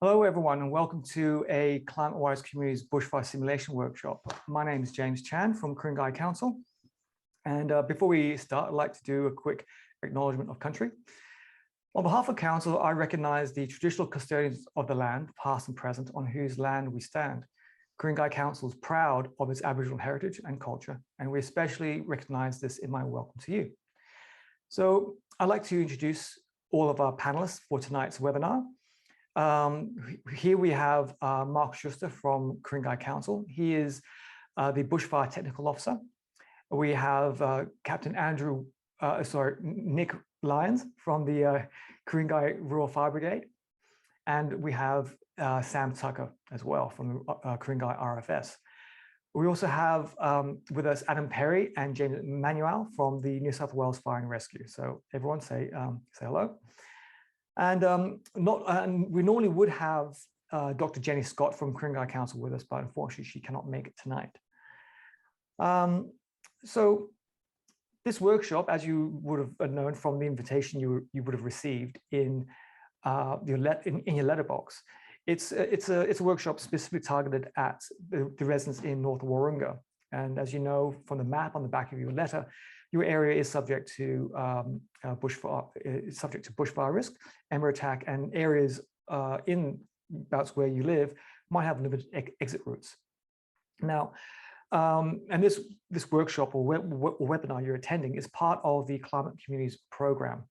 Hello, everyone, and welcome to a Climate-Wise Communities Bushfire Simulation Workshop. My name is James Chan from Ku-ring-gai Council. And before we start, I'd like to do a quick acknowledgement of country. On behalf of Council, I recognize the traditional custodians of the land, past and present, on whose land we stand. Ku-ring-gai Council is proud of its Aboriginal heritage and culture, and we especially recognize this in my welcome to you. So I'd like to introduce all of our panelists for tonight's webinar. Here we have Mark Schuster from Ku-ring-gai Council. He is the Bushfire Technical Officer. We have Captain Nick Lyons from the Ku-ring-gai Rural Fire Brigade. And we have Sam Tucker as well from the Ku-ring-gai RFS. We also have with us Adam Perry and James Manuel from the New South Wales Fire and Rescue. So everyone say hello. And we normally would have Dr. Jenny Scott from Ku-ring-gai Council with us, but unfortunately she cannot make it tonight. So this workshop, as you would have known from the invitation you would have received in your letterbox, it's a workshop specifically targeted at the residents in North Warrunga. And as you know from the map on the back of your letter, your area is subject to bushfire risk, ember attack, and areas in bouts where you live might have limited exit routes. Now, and this workshop or webinar you're attending is part of the Climate Communities Program,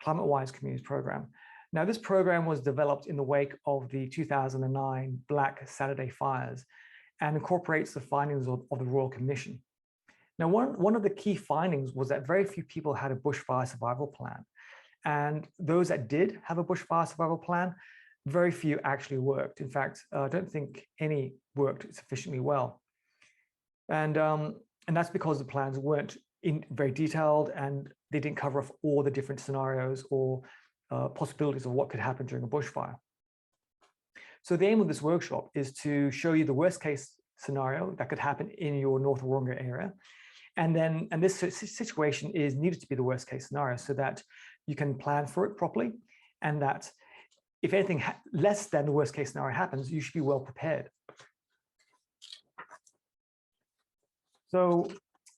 Climate-Wise Communities Program. Now, this program was developed in the wake of the 2009 Black Saturday fires and incorporates the findings of the Royal Commission. Now, one of the key findings was that very few people had a bushfire survival plan. And those that did have a bushfire survival plan, very few actually worked. In fact, I don't think any worked sufficiently well. And that's because the plans weren't very detailed and they didn't cover off all the different scenarios or possibilities of what could happen during a bushfire. So the aim of this workshop is to show you the worst case scenario that could happen in your North Warrunga area. And this situation is needed to be the worst case scenario so that you can plan for it properly, and that if anything less than the worst case scenario happens, you should be well prepared. So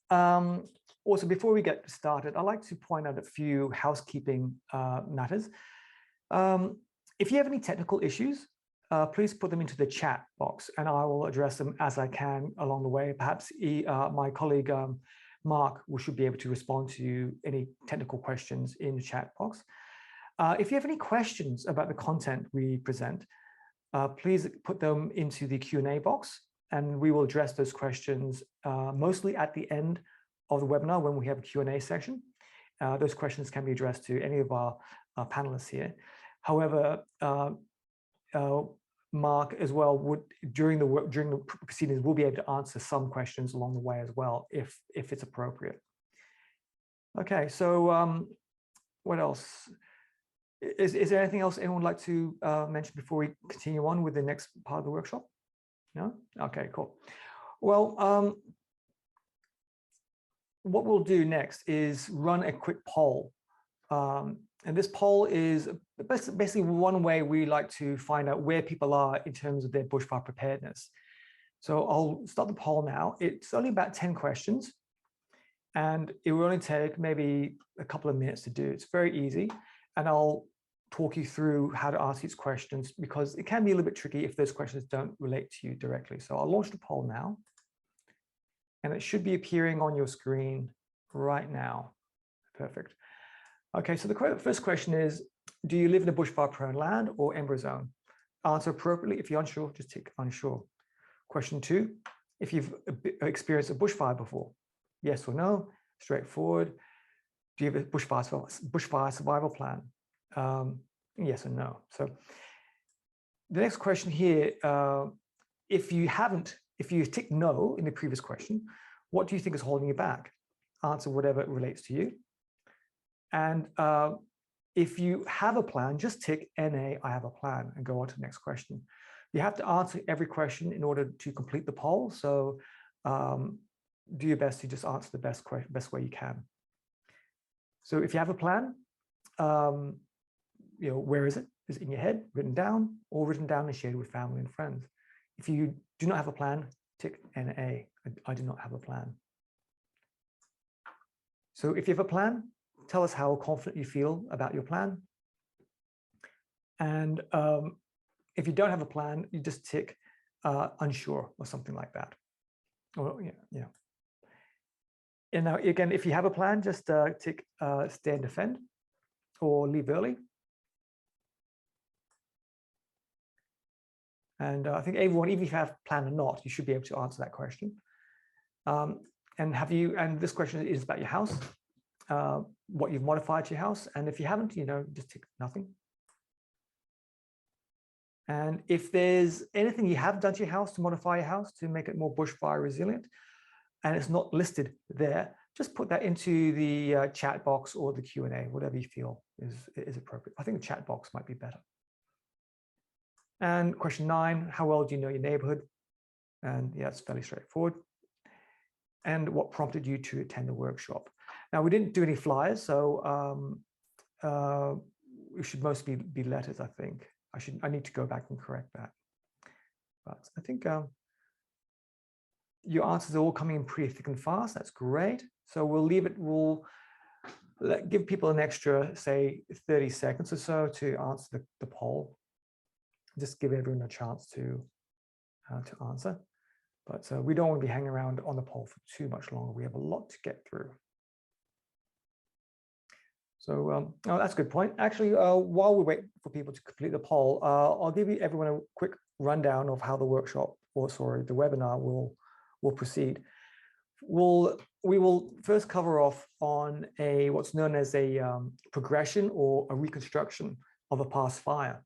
also, before we get started, I'd like to point out a few housekeeping matters. If you have any technical issues, please put them into the chat box and I will address them as I can along the way. Perhaps my colleague, Mark, should be able to respond to any technical questions in the chat box. If you have any questions about the content we present, please put them into the Q&A box and we will address those questions mostly at the end of the webinar when we have a Q&A section. Those questions can be addressed to any of our panelists here. However, Mark as well would during the proceedings will be able to answer some questions along the way as well if it's appropriate. Okay, so what else? Is there anything else anyone would like to mention before we continue on with the next part of the workshop? No? Okay, cool. Well, what we'll do next is run a quick poll. And this poll is basically one way we like to find out where people are in terms of their bushfire preparedness. So I'll start the poll now. It's only about 10 questions, and it will only take maybe a couple of minutes to do. It's very easy, and I'll talk you through how to ask these questions because it can be a little bit tricky if those questions don't relate to you directly. So I'll launch the poll now, and it should be appearing on your screen right now. Perfect. Okay, so the first question is, do you live in a bushfire-prone land or ember zone? Answer appropriately. If you're unsure, just tick unsure. Question 2, if you've experienced a bushfire before, yes or no, straightforward. Do you have a bushfire survival plan? Yes or no. So the next question here, if you tick no in the previous question, what do you think is holding you back? Answer whatever relates to you. And if you have a plan, just tick NA, I have a plan, and go on to the next question. You have to answer every question in order to complete the poll. So do your best to just answer the best way you can. So if you have a plan, where is it? is in your head, written down, or written down and shared with family and friends. If you do not have a plan, tick NA, I do not have a plan. So if you have a plan, tell us how confident you feel about your plan. And if you don't have a plan, you just tick unsure or something like that. Or yeah. And now again, if you have a plan, just tick stay and defend or leave early. And I think everyone, even if you have a plan or not, you should be able to answer that question. And this question is about your house, what you've modified to your house. And if you haven't, just tick nothing. And if there's anything you have done to your house to modify your house to make it more bushfire resilient, and it's not listed there, just put that into the chat box or the Q&A, whatever you feel is appropriate. I think the chat box might be better. And question 9, how well do you know your neighborhood? And yeah, it's fairly straightforward. And what prompted you to attend the workshop? Now, we didn't do any flyers, so it should mostly be letters, I think. I need to go back and correct that. But I think your answers are all coming in pretty thick and fast. That's great. So we'll leave it, give people an extra, say, 30 seconds or so to answer the poll. Just give everyone a chance to answer. But we don't want to be hanging around on the poll for too much longer. We have a lot to get through. So oh, that's a good point. Actually, while we wait for people to complete the poll, I'll give everyone a quick rundown of how the workshop, or sorry, the webinar will proceed. We will first cover off on what's known as a progression or a reconstruction of a past fire.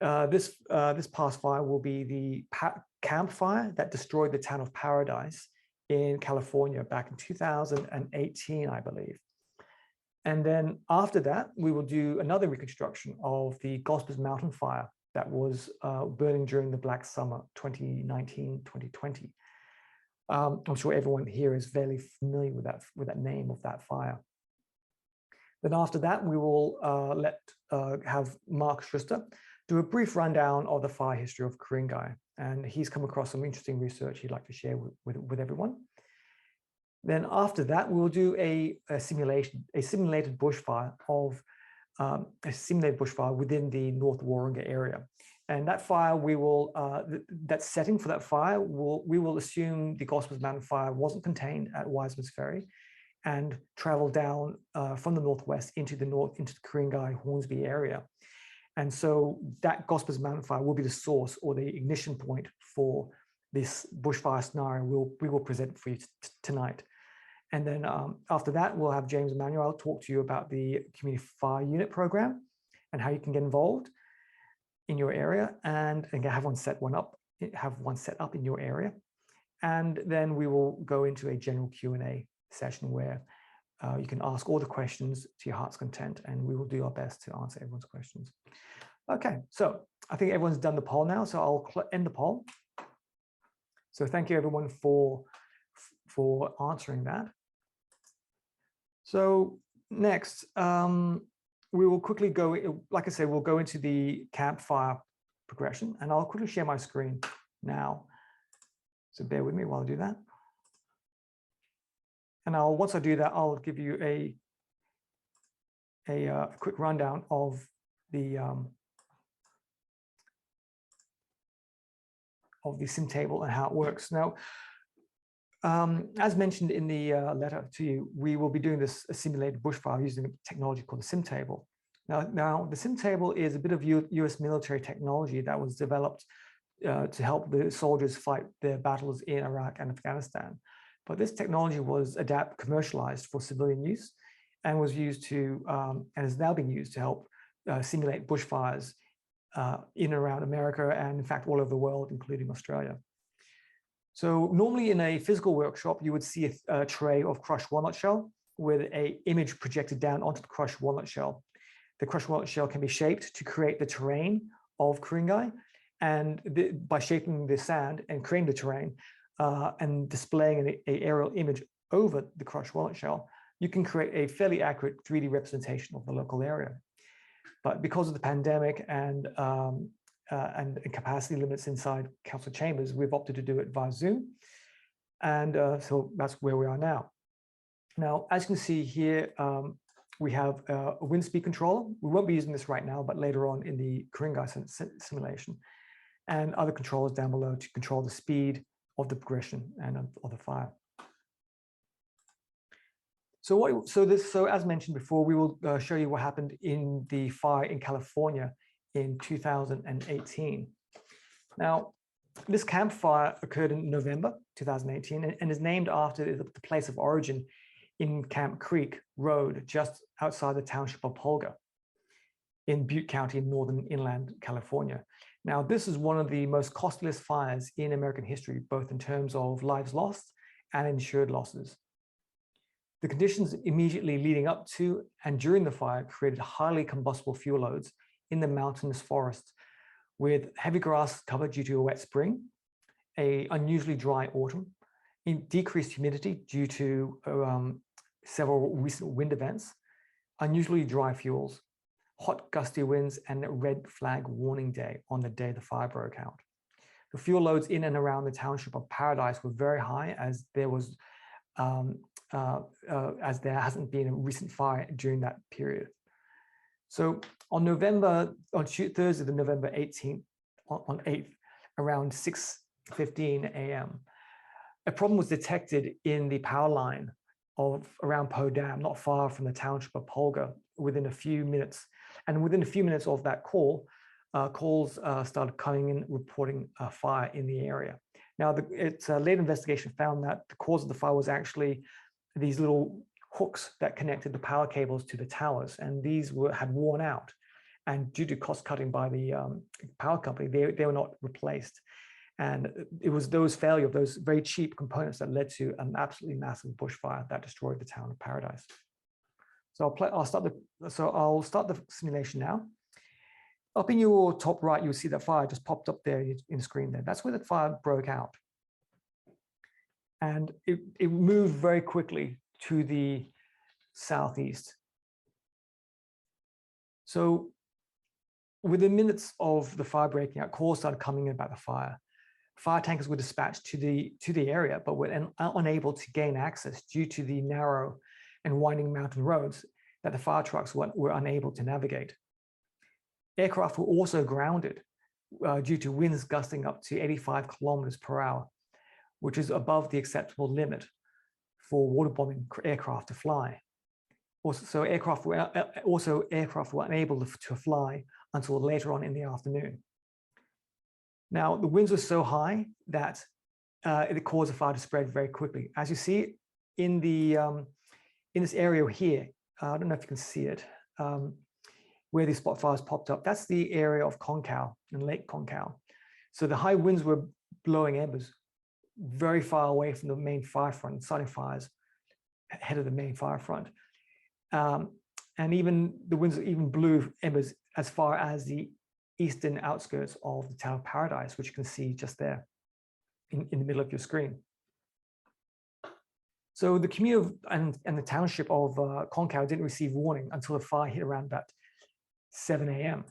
This past fire will be the Camp Fire that destroyed the town of Paradise in California back in 2018, I believe. And then after that, we will do another reconstruction of the Gospers Mountain Fire that was burning during the Black Summer 2019-2020. I'm sure everyone here is fairly familiar with that name of that fire. Then after that, we will have Mark Schuster do a brief rundown of the fire history of Ku-ring-gai, and he's come across some interesting research he'd like to share with everyone. Then after that, we'll do a simulated bushfire within the North Warrunga area. And that fire, that setting for that fire, we will assume the Gospers Mountain Fire wasn't contained at Wiseman's Ferry and traveled down from the northwest into the Ku-ring-gai Hornsbury area. And so that Gospers Mountain Fire will be the source or the ignition point for this bushfire scenario we will present for you tonight. And then after that, we'll have James Emmanuel talk to you about the Community Fire Unit program and how you can get involved in your area and have one set up in your area. And then we will go into a general Q&A session where you can ask all the questions to your heart's content, and we will do our best to answer everyone's questions. Okay, so I think everyone's done the poll now, so I'll end the poll. So thank you everyone for answering that. So next, we will quickly go, like I said, we'll go into the campfire progression, and I'll quickly share my screen now. So bear with me while I do that. And once I do that, I'll give you a quick rundown of the sim table and how it works. Now, as mentioned in the letter to you, we will be doing this simulated bushfire using a technology called the sim table. Now the sim table is a bit of US military technology that was developed to help the soldiers fight their battles in Iraq and Afghanistan. But this technology was commercialized for civilian use and was used to, and is now being used to help simulate bushfires in and around America and in fact all over the world, including Australia. So normally in a physical workshop, you would see a tray of crushed walnut shell with an image projected down onto the crushed walnut shell. The crushed walnut shell can be shaped to create the terrain of Ku-ring-gai, and by shaping the sand and creating the terrain and displaying an aerial image over the crushed walnut shell, you can create a fairly accurate 3D representation of the local area. But because of the pandemic and capacity limits inside council chambers, we've opted to do it via Zoom. And so that's where we are now. Now, as you can see here, we have a wind speed controller. We won't be using this right now, but later on in the Ku-ring-gai simulation, and other controls down below to control the speed of the progression and of the fire. So as mentioned before, we will show you what happened in the fire in California in 2018. Now, this campfire occurred in November 2018 and is named after the place of origin in Camp Creek Road, just outside the township of Polga in Butte County in northern inland California. Now, this is one of the most costliest fires in American history, both in terms of lives lost and insured losses. The conditions immediately leading up to and during the fire created highly combustible fuel loads in the mountainous forest, with heavy grass cover due to a wet spring, an unusually dry autumn, decreased humidity due to several recent wind events, unusually dry fuels, hot gusty winds, and a red flag warning day on the day the fire broke out. The fuel loads in and around the township of Paradise were very high, as there was as there hasn't been a recent fire during that period. So on Thursday, the November 18th, on 8th, around 6:15 a.m., a problem was detected in the power line around Poe Dam, not far from the township of Polga, within a few minutes. And within a few minutes of that call, calls started coming in reporting a fire in the area. Now, its late investigation found that the cause of the fire was actually these little hooks that connected the power cables to the towers, and these had worn out. And due to cost cutting by the power company, they were not replaced. And it was those failure of those very cheap components that led to an absolutely massive bushfire that destroyed the town of Paradise. So I'll start the simulation now. Up in your top right, you'll see that fire just popped up there in the screen there. That's where the fire broke out. And it moved very quickly to the southeast. So within minutes of the fire breaking out, calls started coming in about the fire. Fire tankers were dispatched to the area, but were unable to gain access due to the narrow and winding mountain roads that the fire trucks were unable to navigate. Aircraft were also grounded due to winds gusting up to 85 kilometers per hour, which is above the acceptable limit for waterbombing aircraft to fly. Also, aircraft were unable to fly until later on in the afternoon. Now, the winds were so high that it caused the fire to spread very quickly. As you see in this area here, I don't know if you can see it, where these spot fires popped up. That's the area of Concal and Lake Concal. So the high winds were blowing embers very far away from the main fire front, starting fires ahead of the main fire front. And even the winds even blew embers as far as the eastern outskirts of the town of Paradise, which you can see just there in the middle of your screen. So the community and the township of Concal didn't receive warning until the fire hit around about 7 a.m.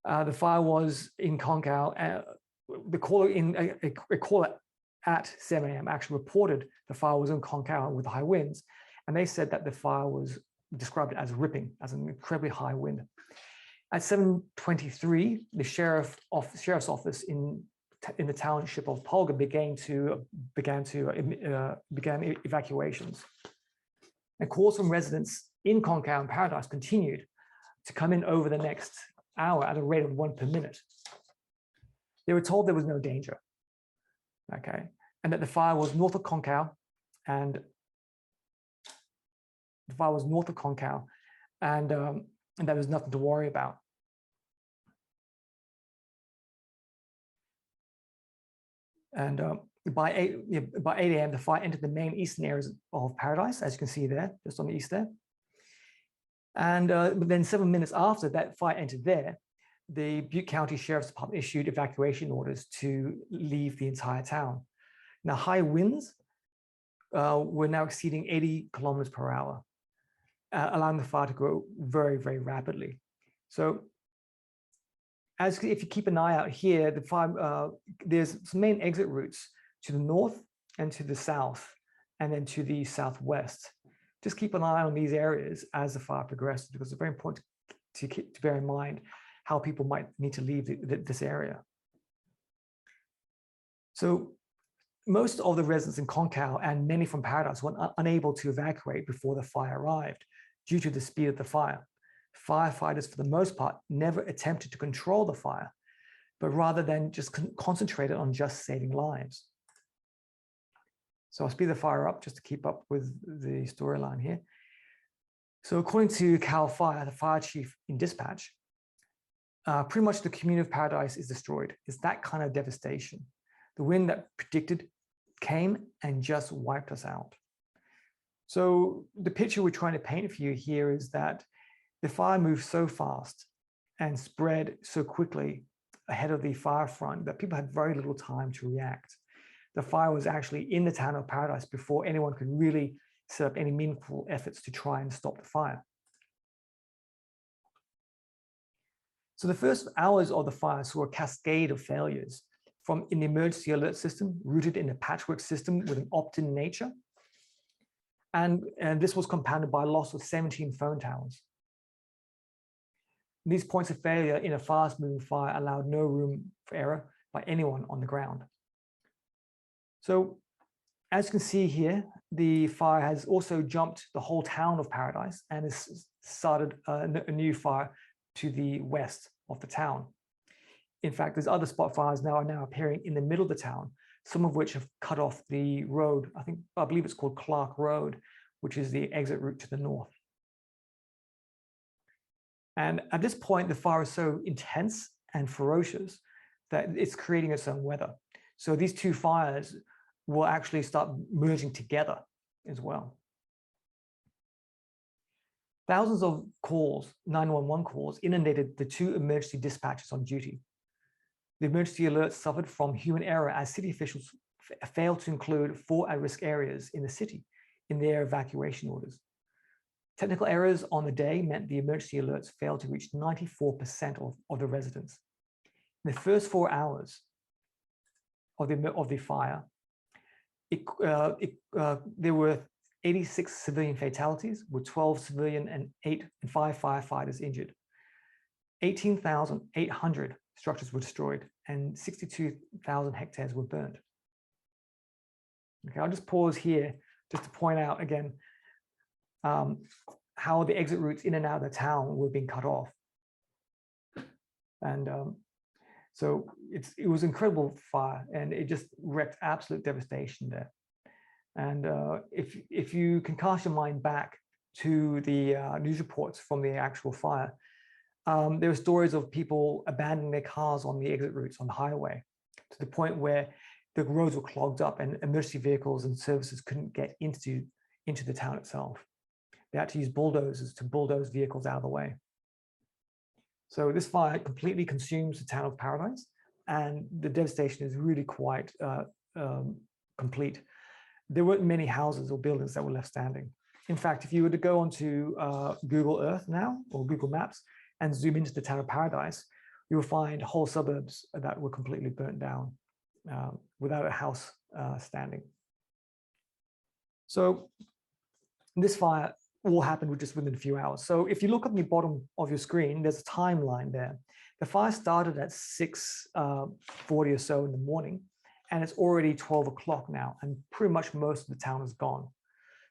The fire was in Concal. The caller at 7 a.m. actually reported the fire was in Concal with high winds, and they said that the fire was described as ripping, as an incredibly high wind. At 7:23, the sheriff's office in the township of Polga began evacuations. And calls from residents in Concal and Paradise continued to come in over the next hour at a rate of 1 per minute. They were told there was no danger, okay, and that the fire was north of Concal, and there was nothing to worry about. And by 8 a.m., the fire entered the main eastern areas of Paradise, as you can see there, just on the east there. And but then 7 minutes after that fire entered there, the Butte County Sheriff's Department issued evacuation orders to leave the entire town. Now, high winds were now exceeding 80 kilometers per hour. allowing the fire to grow very, very rapidly. So if you keep an eye out here, the fire, there's some main exit routes to the north and to the south, and then to the southwest. Just keep an eye on these areas as the fire progresses, because it's very important to bear in mind how people might need to leave this area. So most of the residents in Konkau and many from Paradise were unable to evacuate before the fire arrived due to the speed of the fire. Firefighters, for the most part, never attempted to control the fire, but rather than just concentrated on just saving lives. So I'll speed the fire up just to keep up with the storyline here. So according to Cal Fire, the fire chief in dispatch, pretty much the community of Paradise is destroyed. It's that kind of devastation. The wind that predicted came and just wiped us out. So the picture we're trying to paint for you here is that the fire moved so fast and spread so quickly ahead of the fire front that people had very little time to react. The fire was actually in the town of Paradise before anyone could really set up any meaningful efforts to try and stop the fire. So the first hours of the fire saw a cascade of failures from an emergency alert system rooted in a patchwork system with an opt-in nature. And this was compounded by a loss of 17 phone towers. These points of failure in a fast-moving fire allowed no room for error by anyone on the ground. So as you can see here, the fire has also jumped the whole town of Paradise and has started a new fire to the west of the town. In fact, there's other spot fires are now appearing in the middle of the town, some of which have cut off the road. I believe it's called Clark Road, which is the exit route to the north. And at this point, the fire is so intense and ferocious that it's creating its own weather. So these two fires will actually start merging together as well. Thousands of calls, 911 calls, inundated the two emergency dispatchers on duty. The emergency alert suffered from human error as city officials failed to include 4 at-risk areas in the city in their evacuation orders. Technical errors on the day meant the emergency alerts failed to reach 94% of the residents. In the first 4 hours of the fire, there were 86 civilian fatalities, with 12 civilian and 5 firefighters injured. 18,800 structures were destroyed and 62,000 hectares were burned. Okay, I'll just pause here just to point out again how the exit routes in and out of the town were being cut off. And so it was an incredible fire, and it just wreaked absolute devastation there. And if you can cast your mind back to the news reports from the actual fire, there were stories of people abandoning their cars on the exit routes on the highway to the point where the roads were clogged up and emergency vehicles and services couldn't get into the town itself. They had to use bulldozers to bulldoze vehicles out of the way. So this fire completely consumes the town of Paradise, and the devastation is really quite complete. There weren't many houses or buildings that were left standing. In fact, if you were to go onto Google Earth now, or Google Maps, and zoom into the town of Paradise, you will find whole suburbs that were completely burnt down without a house standing. So this fire all happened just within a few hours. So if you look at the bottom of your screen, there's a timeline there. The fire started at 6:40 or so in the morning, and it's already 12 o'clock now, and pretty much most of the town is gone.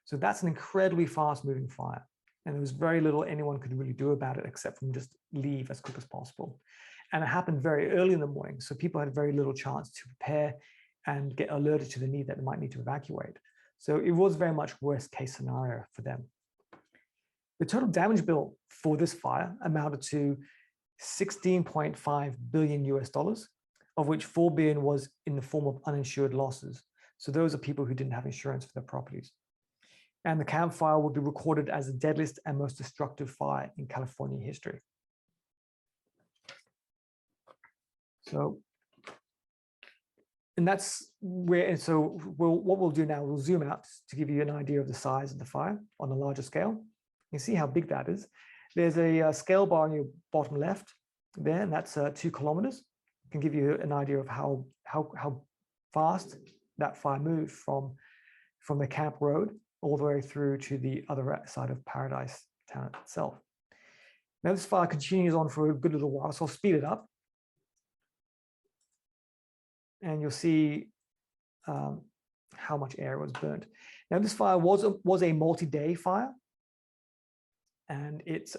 So that's an incredibly fast-moving fire, and there was very little anyone could really do about it except from just leave as quick as possible. And it happened very early in the morning, so people had very little chance to prepare and get alerted to the need that they might need to evacuate. So it was very much worst-case scenario for them. The total damage bill for this fire amounted to $16.5 billion US, of which 4 billion was in the form of uninsured losses. So those are people who didn't have insurance for their properties. And the Camp Fire will be recorded as the deadliest and most destructive fire in California history. So, and that's where, and so what we'll do now, we'll zoom out to give you an idea of the size of the fire on a larger scale. You see how big that is. There's a scale bar on your bottom left there, and that's 2 kilometers. It can give you an idea of how fast that fire moved from the camp road all the way through to the other side of Paradise Town itself. Now this fire continues on for a good little while, so I'll speed it up. And you'll see how much air was burnt. Now this fire was a multi-day fire, and it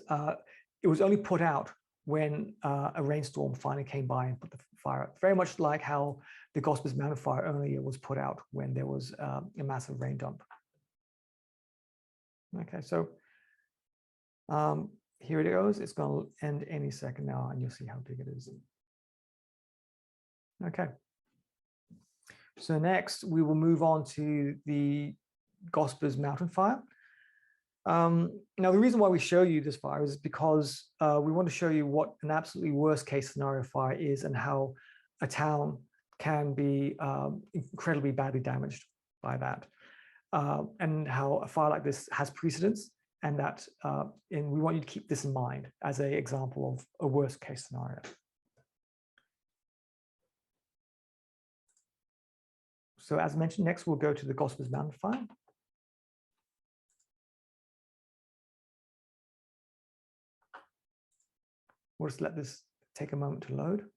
was only put out when a rainstorm finally came by and put the fire out. Very much like how the Gospers Mountain fire earlier was put out when there was a massive rain dump. Okay, so here it goes. It's going to end any second now, and you'll see how big it is. Okay. So next, we will move on to the Gospers Mountain fire. Now, the reason why we show you this fire is because we want to show you what an absolutely worst case scenario fire is and how a town can be incredibly badly damaged by that, and how a fire like this has precedence, and that and we want you to keep this in mind as an example of a worst case scenario. So as mentioned, next we'll go to the Gospers Mountain fire. We'll just let this take a moment to load.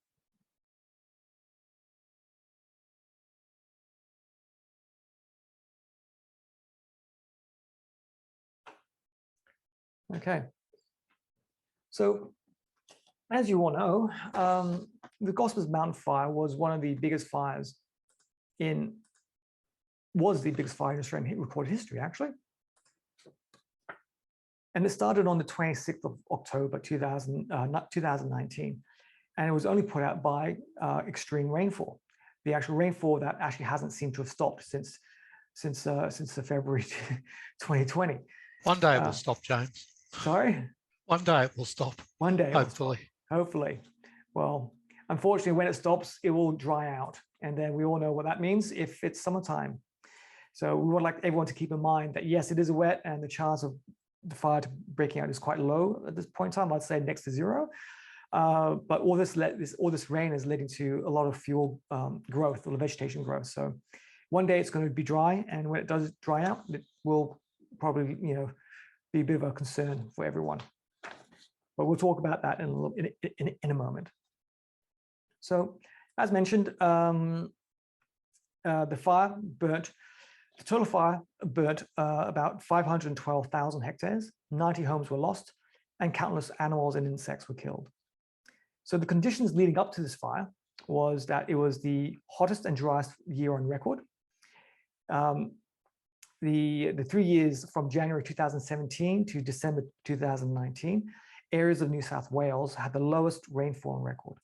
Okay. So as you all know, the Gospers Mountain fire was one of the biggest fires in Australian recorded history, actually. And it started on the 26th of October 2019, and it was only put out by extreme rainfall. The actual rainfall that actually hasn't seemed to have stopped since the February 2020. One day it will stop, James. Sorry? One day it will stop. One day, hopefully. Hopefully. Well, unfortunately, when it stops, it will dry out, and then we all know what that means if it's summertime. So we would like everyone to keep in mind that yes, it is wet, and the chance of the fire breaking out is quite low at this point in time. I'd say next to zero. But all this rain is leading to a lot of fuel growth, or vegetation growth. So one day it's going to be dry, and when it does dry out, it will probably be a bit of a concern for everyone. But we'll talk about that in a moment. So as mentioned, the total fire burnt about 512,000 hectares, 90 homes were lost, and countless animals and insects were killed. So the conditions leading up to this fire was that it was the hottest and driest year on record. The 3 years from January 2017 to December 2019, areas of New South Wales had the lowest rainfall on record.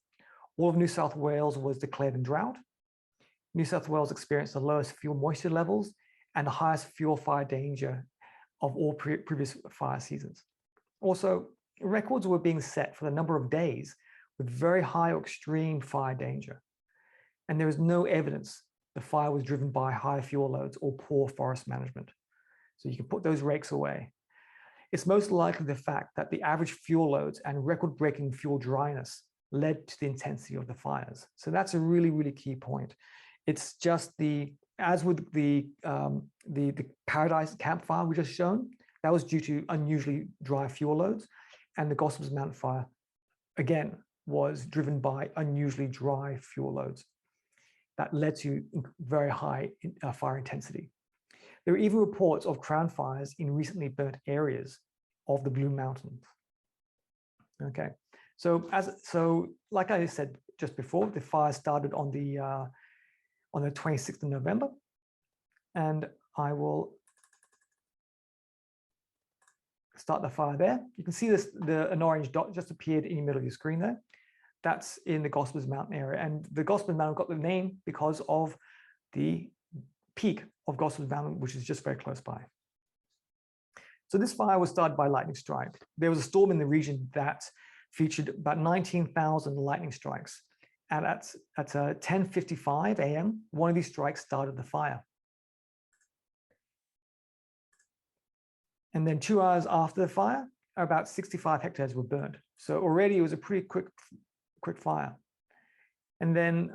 All of New South Wales was declared in drought. New South Wales experienced the lowest fuel moisture levels and the highest fuel fire danger of all previous fire seasons. Also, records were being set for the number of days with very high or extreme fire danger. And there is no evidence the fire was driven by high fuel loads or poor forest management. So you can put those rakes away. It's most likely the fact that the average fuel loads and record-breaking fuel dryness led to the intensity of the fires. So that's a really, really key point. It's just as with the Paradise campfire we just shown, that was due to unusually dry fuel loads, and the Gospers Mountain fire, again, was driven by unusually dry fuel loads that led to very high fire intensity. There are even reports of crown fires in recently burnt areas of the Blue Mountains. Okay, so like I said just before, the fire started on the 26th of November, and I will start the fire there. You can see an orange dot just appeared in the middle of your screen there. That's in the Gospers Mountain area, and the Gospers Mountain got the name because of the peak of Gospers Mountain, which is just very close by. So this fire was started by lightning strike. There was a storm in the region that featured about 19,000 lightning strikes, and at 10:55 a.m., one of these strikes started the fire. And then 2 hours after the fire, about 65 hectares were burned. So already it was a pretty quick fire. And then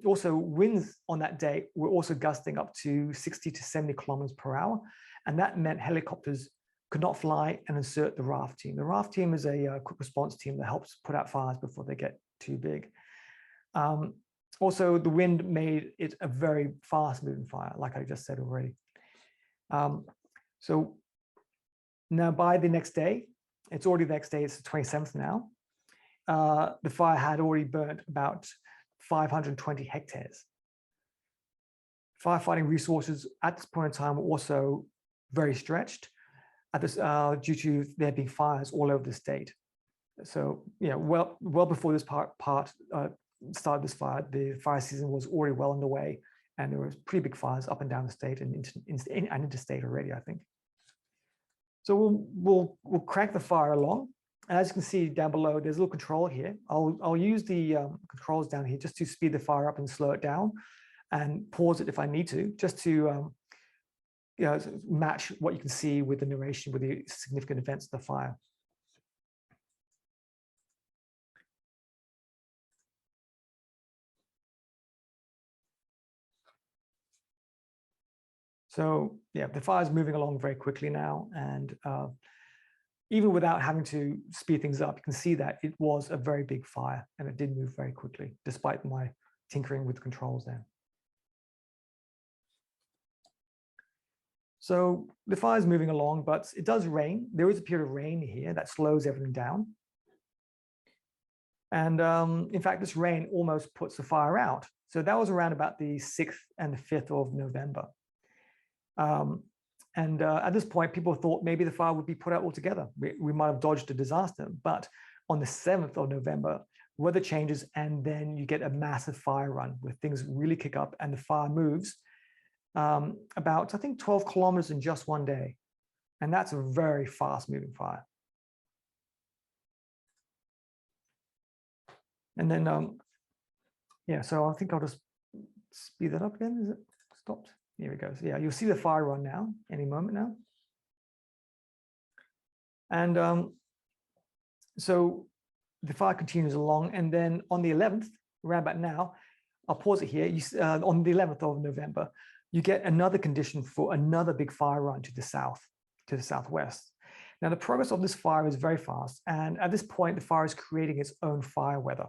also winds on that day were also gusting up to 60 to 70 kilometers per hour. And that meant helicopters could not fly and insert the RAF team. The RAF team is a quick response team that helps put out fires before they get too big. Also, the wind made it a very fast moving fire, like I just said already. So now by the next day, it's already the next day, it's the 27th now, the fire had already burnt about 520 hectares. Firefighting resources at this point in time were also very stretched at this, due to there being fires all over the state. So, well before this started this fire, the fire season was already well underway, and there was pretty big fires up and down the state and interstate already, I think. So we'll crank the fire along. And as you can see down below, there's a little control here. I'll use the controls down here just to speed the fire up and slow it down, and pause it if I need to, just to match what you can see with the narration with the significant events of the fire. So yeah, the fire is moving along very quickly now, and even without having to speed things up, you can see that it was a very big fire, and it did move very quickly, despite my tinkering with the controls there. So the fire is moving along, but it does rain. There is a period of rain here that slows everything down. And in fact, this rain almost puts the fire out. So that was around about the 6th and the 5th of November. At this point, people thought maybe the fire would be put out altogether. We might have dodged a disaster. But on the 7th of November, weather changes, and then you get a massive fire run where things really kick up, and the fire moves about, I think, 12 kilometers in just one day. And that's a very fast moving fire. And then, yeah, so I think I'll just speed that up again. Is it stopped? Here it goes. Yeah, you'll see the fire run now, any moment now. And so the fire continues along. And then on the 11th, around about now, I'll pause it here. On the 11th of November, you get another condition for another big fire run to the south, to the southwest. Now, the progress of this fire is very fast. And at this point, the fire is creating its own fire weather.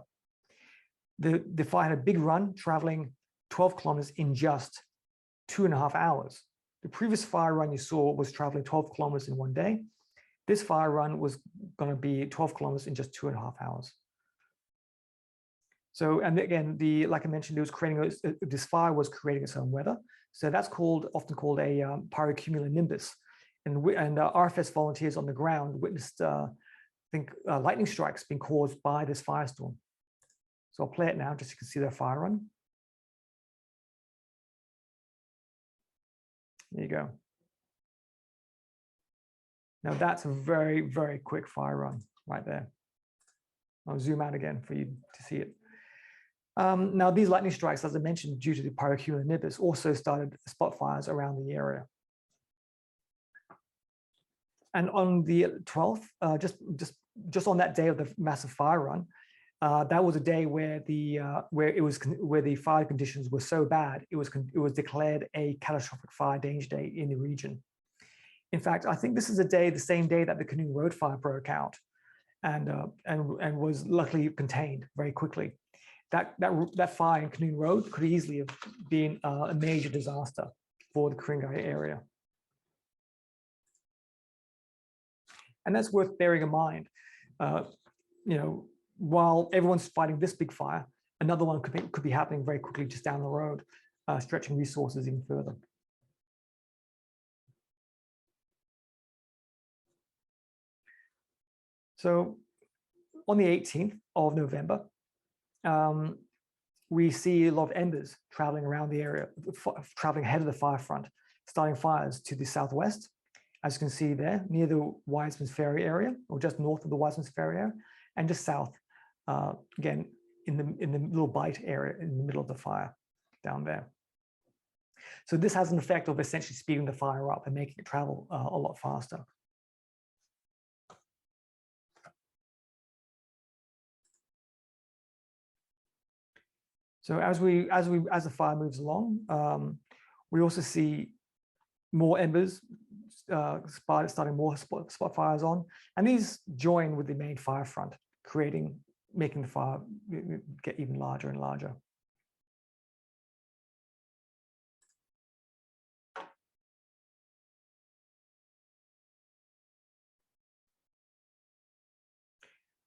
The fire had a big run, traveling 12 kilometers in just 2.5 hours. The previous fire run you saw was traveling 12 kilometers in one day. This fire run was going to be 12 kilometers in just 2.5 hours. So, and again, like I mentioned, it was creating this fire was creating its own weather. So that's often called a pyrocumulonimbus. And RFS volunteers on the ground witnessed, I think, lightning strikes being caused by this firestorm. So I'll play it now, just so you can see the fire run. There you go. Now that's a very, very quick fire run right there. I'll zoom out again for you to see it. Now these lightning strikes, as I mentioned, due to the pyrocumulonimbus, also started spot fires around the area. And on the 12th, just on that day of the massive fire run, that was a day where the fire conditions were so bad, it was declared a catastrophic fire danger day in the region. In fact, I think this is the same day that the Ku-ring-gai Road fire broke out, and was luckily contained very quickly. That fire in Ku-ring-gai Road could easily have been a major disaster for the Ku-ring-gai area. And that's worth bearing in mind. While everyone's fighting this big fire, another one could be happening very quickly just down the road, stretching resources even further. So on the 18th of November, we see a lot of embers traveling around the area, traveling ahead of the fire front, starting fires to the southwest, as you can see there, near the Wiseman's Ferry area, or just north of the Wiseman's Ferry area, and just south, again, in the little bight area in the middle of the fire down there. So this has an effect of essentially speeding the fire up and making it travel a lot faster. So as the fire moves along, we also see more embers starting more spot fires on, and these join with the main fire front, making the fire get even larger and larger.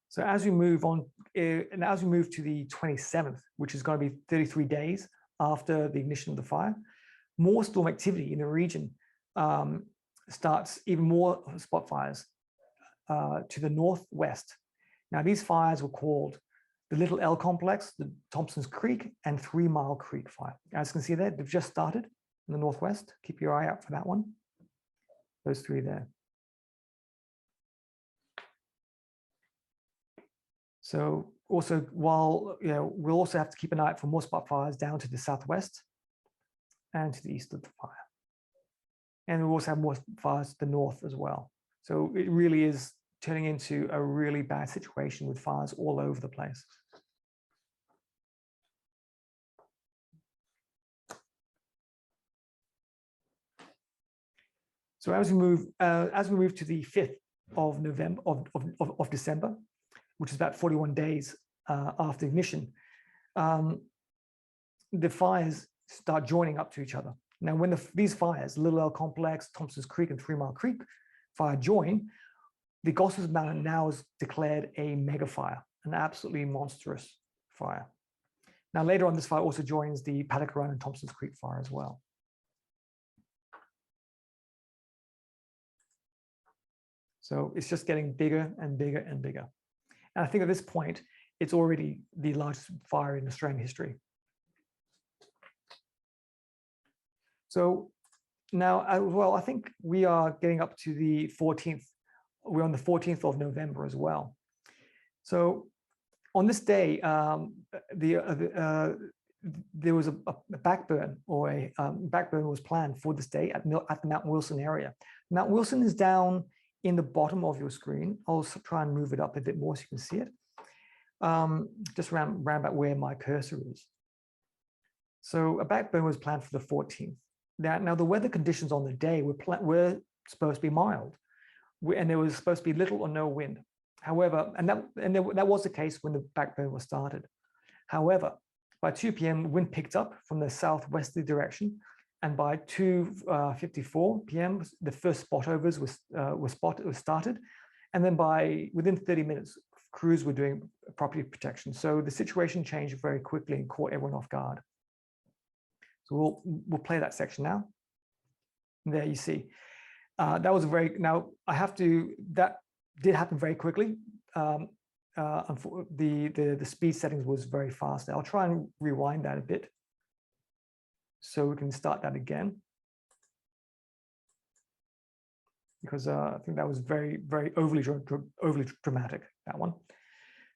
So as we move on, and as we move to the 27th, which is going to be 33 days after the ignition of the fire, more storm activity in the region starts, even more spot fires to the northwest. Now, these fires were called the Little L Complex, the Thompson's Creek, and 3 Mile Creek fire. As you can see there, they've just started in the northwest. Keep your eye out for that one. Those 3 there. So also, while we'll also have to keep an eye out for more spot fires down to the southwest and to the east of the fire. And we'll also have more fires to the north as well. So it really is turning into a really bad situation with fires all over the place. So as we move to the 5th of November of December, which is about 41 days after ignition, the fires start joining up to each other. Now, when these fires, Little L Complex, Thompson's Creek, and 3 Mile Creek fire join, the Gossip's Mountain now is declared a mega fire, an absolutely monstrous fire. Now, later on, this fire also joins the Paddock Run and Thompson's Creek fire as well. So it's just getting bigger and bigger and bigger. And I think at this point, it's already the largest fire in Australian history. So now, well, I think we are getting up to the 14th. We're on the 14th of November as well. So on this day, there was a backburn, or a backburn was planned for this day at the Mount Wilson area. Mount Wilson is down in the bottom of your screen. I'll try and move it up a bit more so you can see it. Just around about where my cursor is. So a backburn was planned for the 14th. Now the weather conditions on the day were supposed to be mild, and there was supposed to be little or no wind. However, that was the case when the backburn was started. However, by 2 p.m., wind picked up from the southwesterly direction, and by 2:54 p.m., the first spot overs was started, and then within 30 minutes, crews were doing property protection. So the situation changed very quickly and caught everyone off guard. So we'll play that section now. And there you see. That did happen very quickly. The speed settings was very fast. I'll try and rewind that a bit so we can start that again, because I think that was very, very overly dramatic, that one.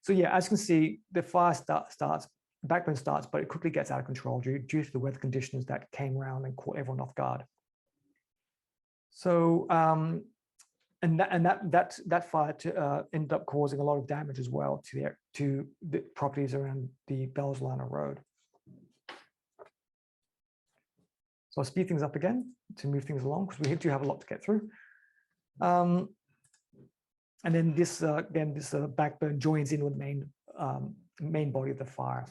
So yeah, as you can see, the fire starts, backburn starts, but it quickly gets out of control due to the weather conditions that came around and caught everyone off guard. So that fire ended up causing a lot of damage as well to the properties around the Bellsliner Road. So I'll speed things up again to move things along, because we do have a lot to get through. And then this backburn joins in with the main body of the fire.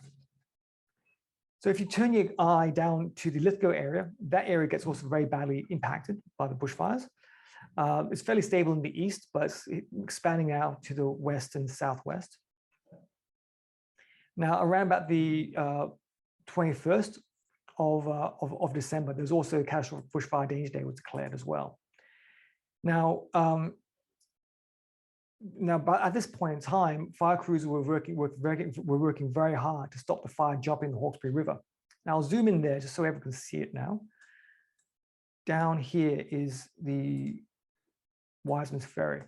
So if you turn your eye down to the Lithgow area, that area gets also very badly impacted by the bushfires. It's fairly stable in the east, but it's expanding out to the west and southwest. Now, around about the 21st of December, there's also a catastrophic bushfire danger day was declared as well. Now, but at this point in time, fire crews were working very hard to stop the fire jumping the Hawkesbury River. Now I'll zoom in there just so everyone can see it now. Down here is the Wiseman's Ferry.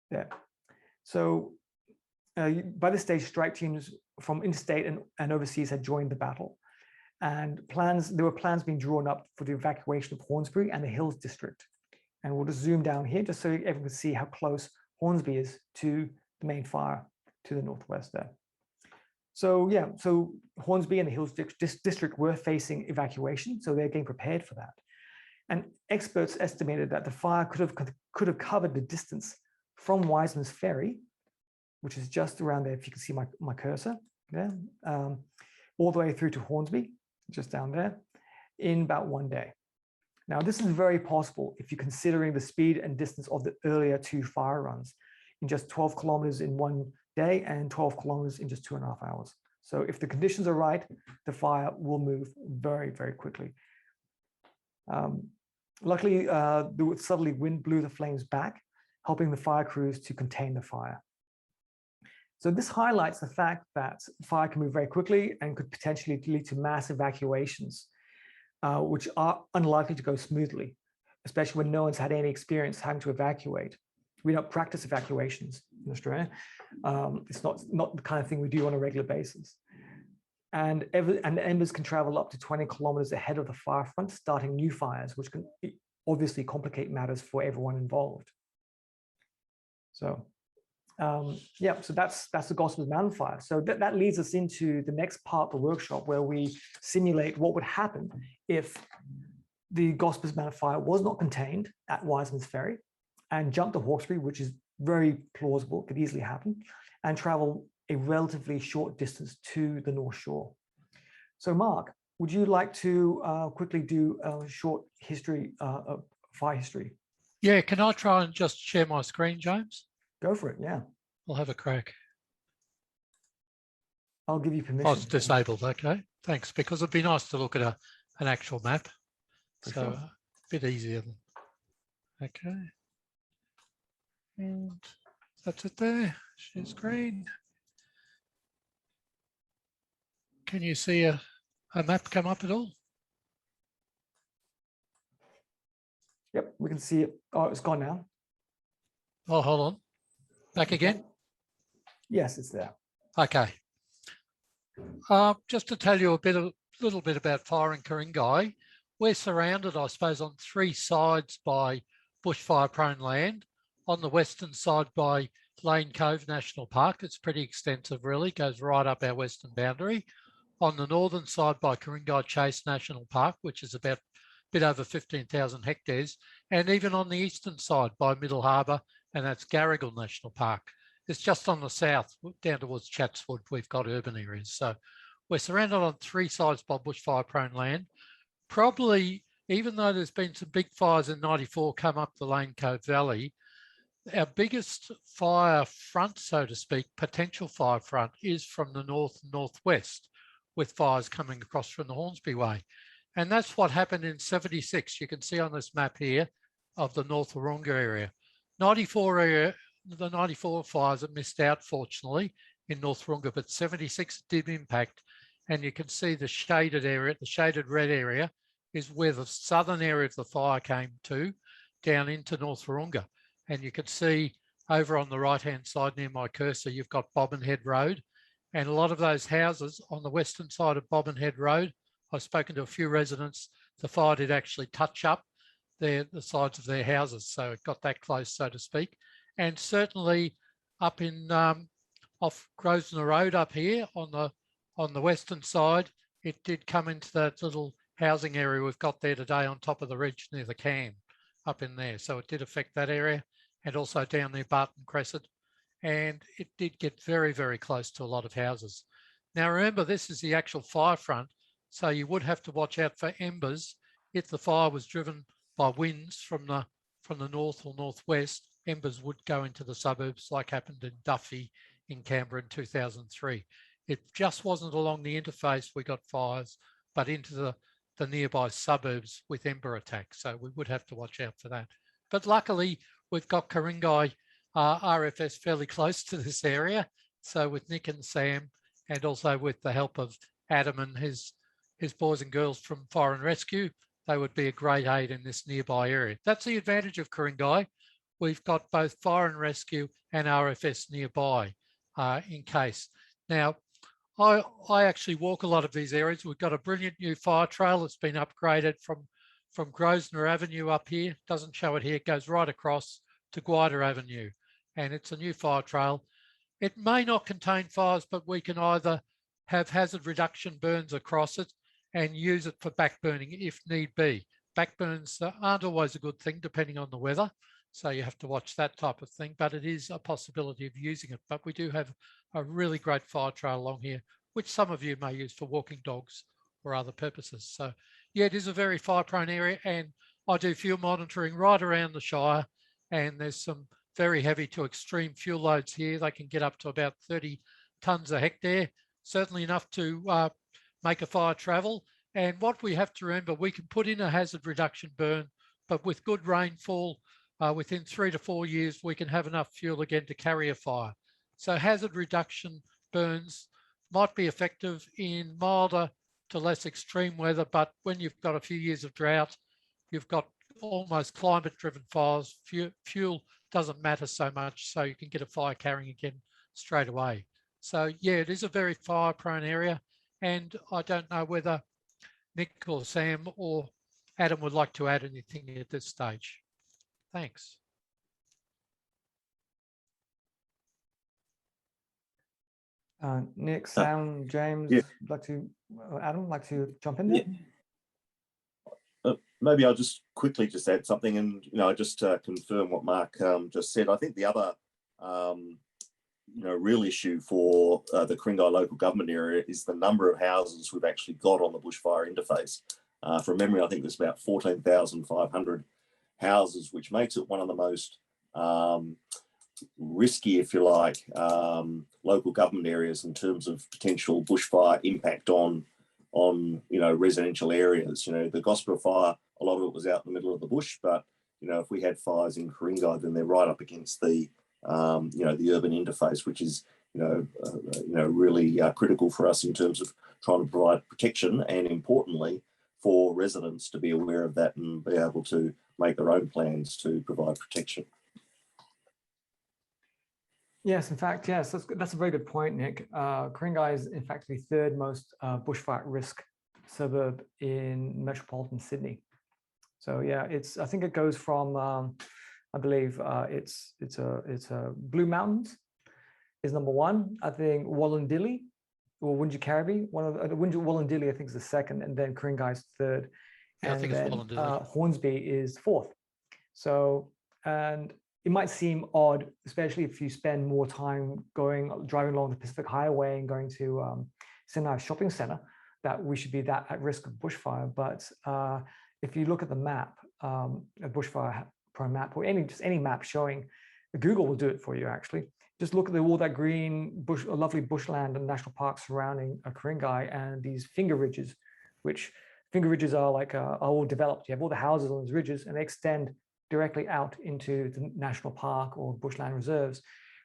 There. So by this stage, strike teams from interstate and overseas had joined the battle, and there were plans being drawn up for the evacuation of Hornsbury and the Hills District. And we'll just zoom down here just so everyone can see how close Hornsbury is to the main fire to the northwest there. So yeah, so Hornsby and the Hills District were facing evacuation, so they're getting prepared for that. And experts estimated that the fire could have covered the distance from Wiseman's Ferry, which is just around there, if you can see my cursor there, all the way through to Hornsby, just down there, in about 1 day. Now, this is very possible if you're considering the speed and distance of the earlier 2 fire runs in just 12 kilometers in 1 day and 12 kilometers in just 2.5 hours. So if the conditions are right, the fire will move very, very quickly. Luckily, the southerly wind blew the flames back, helping the fire crews to contain the fire. So this highlights the fact that fire can move very quickly and could potentially lead to mass evacuations, which are unlikely to go smoothly, especially when no one's had any experience having to evacuate. We don't practice evacuations in Australia. It's not the kind of thing we do on a regular basis. And embers can travel up to 20 kilometers ahead of the fire front, starting new fires, which can obviously complicate matters for everyone involved. So yeah, so that's the Gospers Mountain fire. So that leads us into the next part of the workshop, where we simulate what would happen if the Gospers Mountain fire was not contained at Wiseman's Ferry and jumped to Hawkesbury, which is very plausible, could easily happen, and travel a relatively short distance to the North Shore. So Mark, would you like to quickly do a short history of fire history? Yeah, can I try and just share my screen, James? Go for it, yeah. I'll have a crack. I'll give you permission. Oh, it's disabled, okay. Thanks, because it'd be nice to look at an actual map. For so sure. a bit easier. Okay. And that's it there, share screen. Can you see a map come up at all? Yep, we can see it. Oh, it's gone now. Oh, hold on. Back again? Yes, it's there. Okay. Just to tell you a little bit about fire in Ku-ring-gai, we're surrounded, I suppose, on 3 sides by bushfire-prone land. On the western side by Lane Cove National Park. It's pretty extensive, really, goes right up our western boundary. On the northern side by Ku-ring-gai Chase National Park, which is about a bit over 15,000 hectares, and even on the eastern side by Middle Harbour, and that's Garrigal National Park. It's just on the south, down towards Chatswood, we've got urban areas. So we're surrounded on 3 sides by bushfire-prone land. Probably, even though there's been some big fires in '94 come up the Lane Cove Valley, our biggest fire front, so to speak, potential fire front, is from the north and northwest, with fires coming across from the Hornsby Way. And that's what happened in '76. You can see on this map here of the North Warrunga area. The 94 fires that missed out, fortunately, in North Warrunga, but 76 did impact. And you can see the shaded area, the shaded red area, is where the southern area of the fire came to, down into North Warrunga. And you can see over on the right-hand side near my cursor, you've got Bobbin Head Road. And a lot of those houses on the western side of Bobbin Head Road, I've spoken to a few residents, the fire did actually touch up the sides of their houses. So it got that close, so to speak. And certainly up in off Grosvenor Road up here on the western side, it did come into that little housing area we've got there today on top of the ridge near the Cam up in there. So it did affect that area, and also down near Barton Crescent. And it did get very, very close to a lot of houses. Now, remember, this is the actual fire front. So you would have to watch out for embers. If the fire was driven by winds from the north or northwest, embers would go into the suburbs, like happened in Duffy in Canberra in 2003. It just wasn't along the interface we got fires, but into the nearby suburbs with ember attacks. So we would have to watch out for that. But luckily, we've got Ku-ring-gai RFS fairly close to this area. So with Nick and Sam, and also with the help of Adam and his boys and girls from Fire and Rescue, they would be a great aid in this nearby area. That's the advantage of Ku-ring-gai. We've got both Fire and Rescue and RFS nearby in case. Now, I actually walk a lot of these areas. We've got a brilliant new fire trail that's been upgraded from Grosvenor Avenue up here. Doesn't show it here. It goes right across to Guida Avenue. And it's a new fire trail. It may not contain fires, but we can either have hazard reduction burns across it and use it for backburning if need be. Backburns aren't always a good thing depending on the weather, so you have to watch that type of thing, but it is a possibility of using it. But we do have a really great fire trail along here, which some of you may use for walking dogs or other purposes. So yeah, it is a very fire prone area, and I do fuel monitoring right around the Shire, and there's some very heavy to extreme fuel loads here. They can get up to about 30 tonnes a hectare, certainly enough to make a fire travel. And what we have to remember, we can put in a hazard reduction burn, but with good rainfall, within 3 to 4 years, we can have enough fuel again to carry a fire. So hazard reduction burns might be effective in milder to less extreme weather, but when you've got a few years of drought, you've got almost climate-driven fires, fuel doesn't matter so much, so you can get a fire carrying again straight away. So yeah, it is a very fire-prone area, and I don't know whether Nick or Sam or Adam would like to add anything at this stage. Thanks. Nick, Sam, James, yeah. Adam, like to jump in there? Yeah. Maybe I'll just quickly add something, and just to confirm what Mark just said. I think the other real issue for the Ku-ring-gai local government area is the number of houses we've actually got on the bushfire interface. From memory, I think there's about 14,500 houses, which makes it one of the most risky, if you like, local government areas in terms of potential bushfire impact on residential areas. The Gospel Fire, a lot of it was out in the middle of the bush, but if we had fires in Ku-ring-gai, then they're right up against the the urban interface, which is really critical for us in terms of trying to provide protection, and importantly for residents to be aware of that and be able to make their own plans to provide protection. Yes, in fact, yes, that's a very good point, Nick. Ku-ring-gai is in fact the third most bushfire risk suburb in metropolitan Sydney. So yeah, I think it goes from I believe it's Blue Mountains is number one. I think Wollondilly or Wunji-Carriby, Wollondilly I think is the second, and then Ku-ring-gai is third, Yeah, and I think then it's Wollondilly. Hornsbury is fourth. So, and it might seem odd, especially if you spend more time driving along the Pacific Highway and going to Sinai Shopping Centre, that we should be that at risk of bushfire. But if you look at the map, a bushfire prone map, or any map showing, Google will do it for you actually. Just look at all that green lovely bushland and national parks surrounding Ku-ring-gai and these finger ridges, which finger ridges are like are all developed. You have all the houses on those ridges, and they extend directly out into the national park or bushland reserves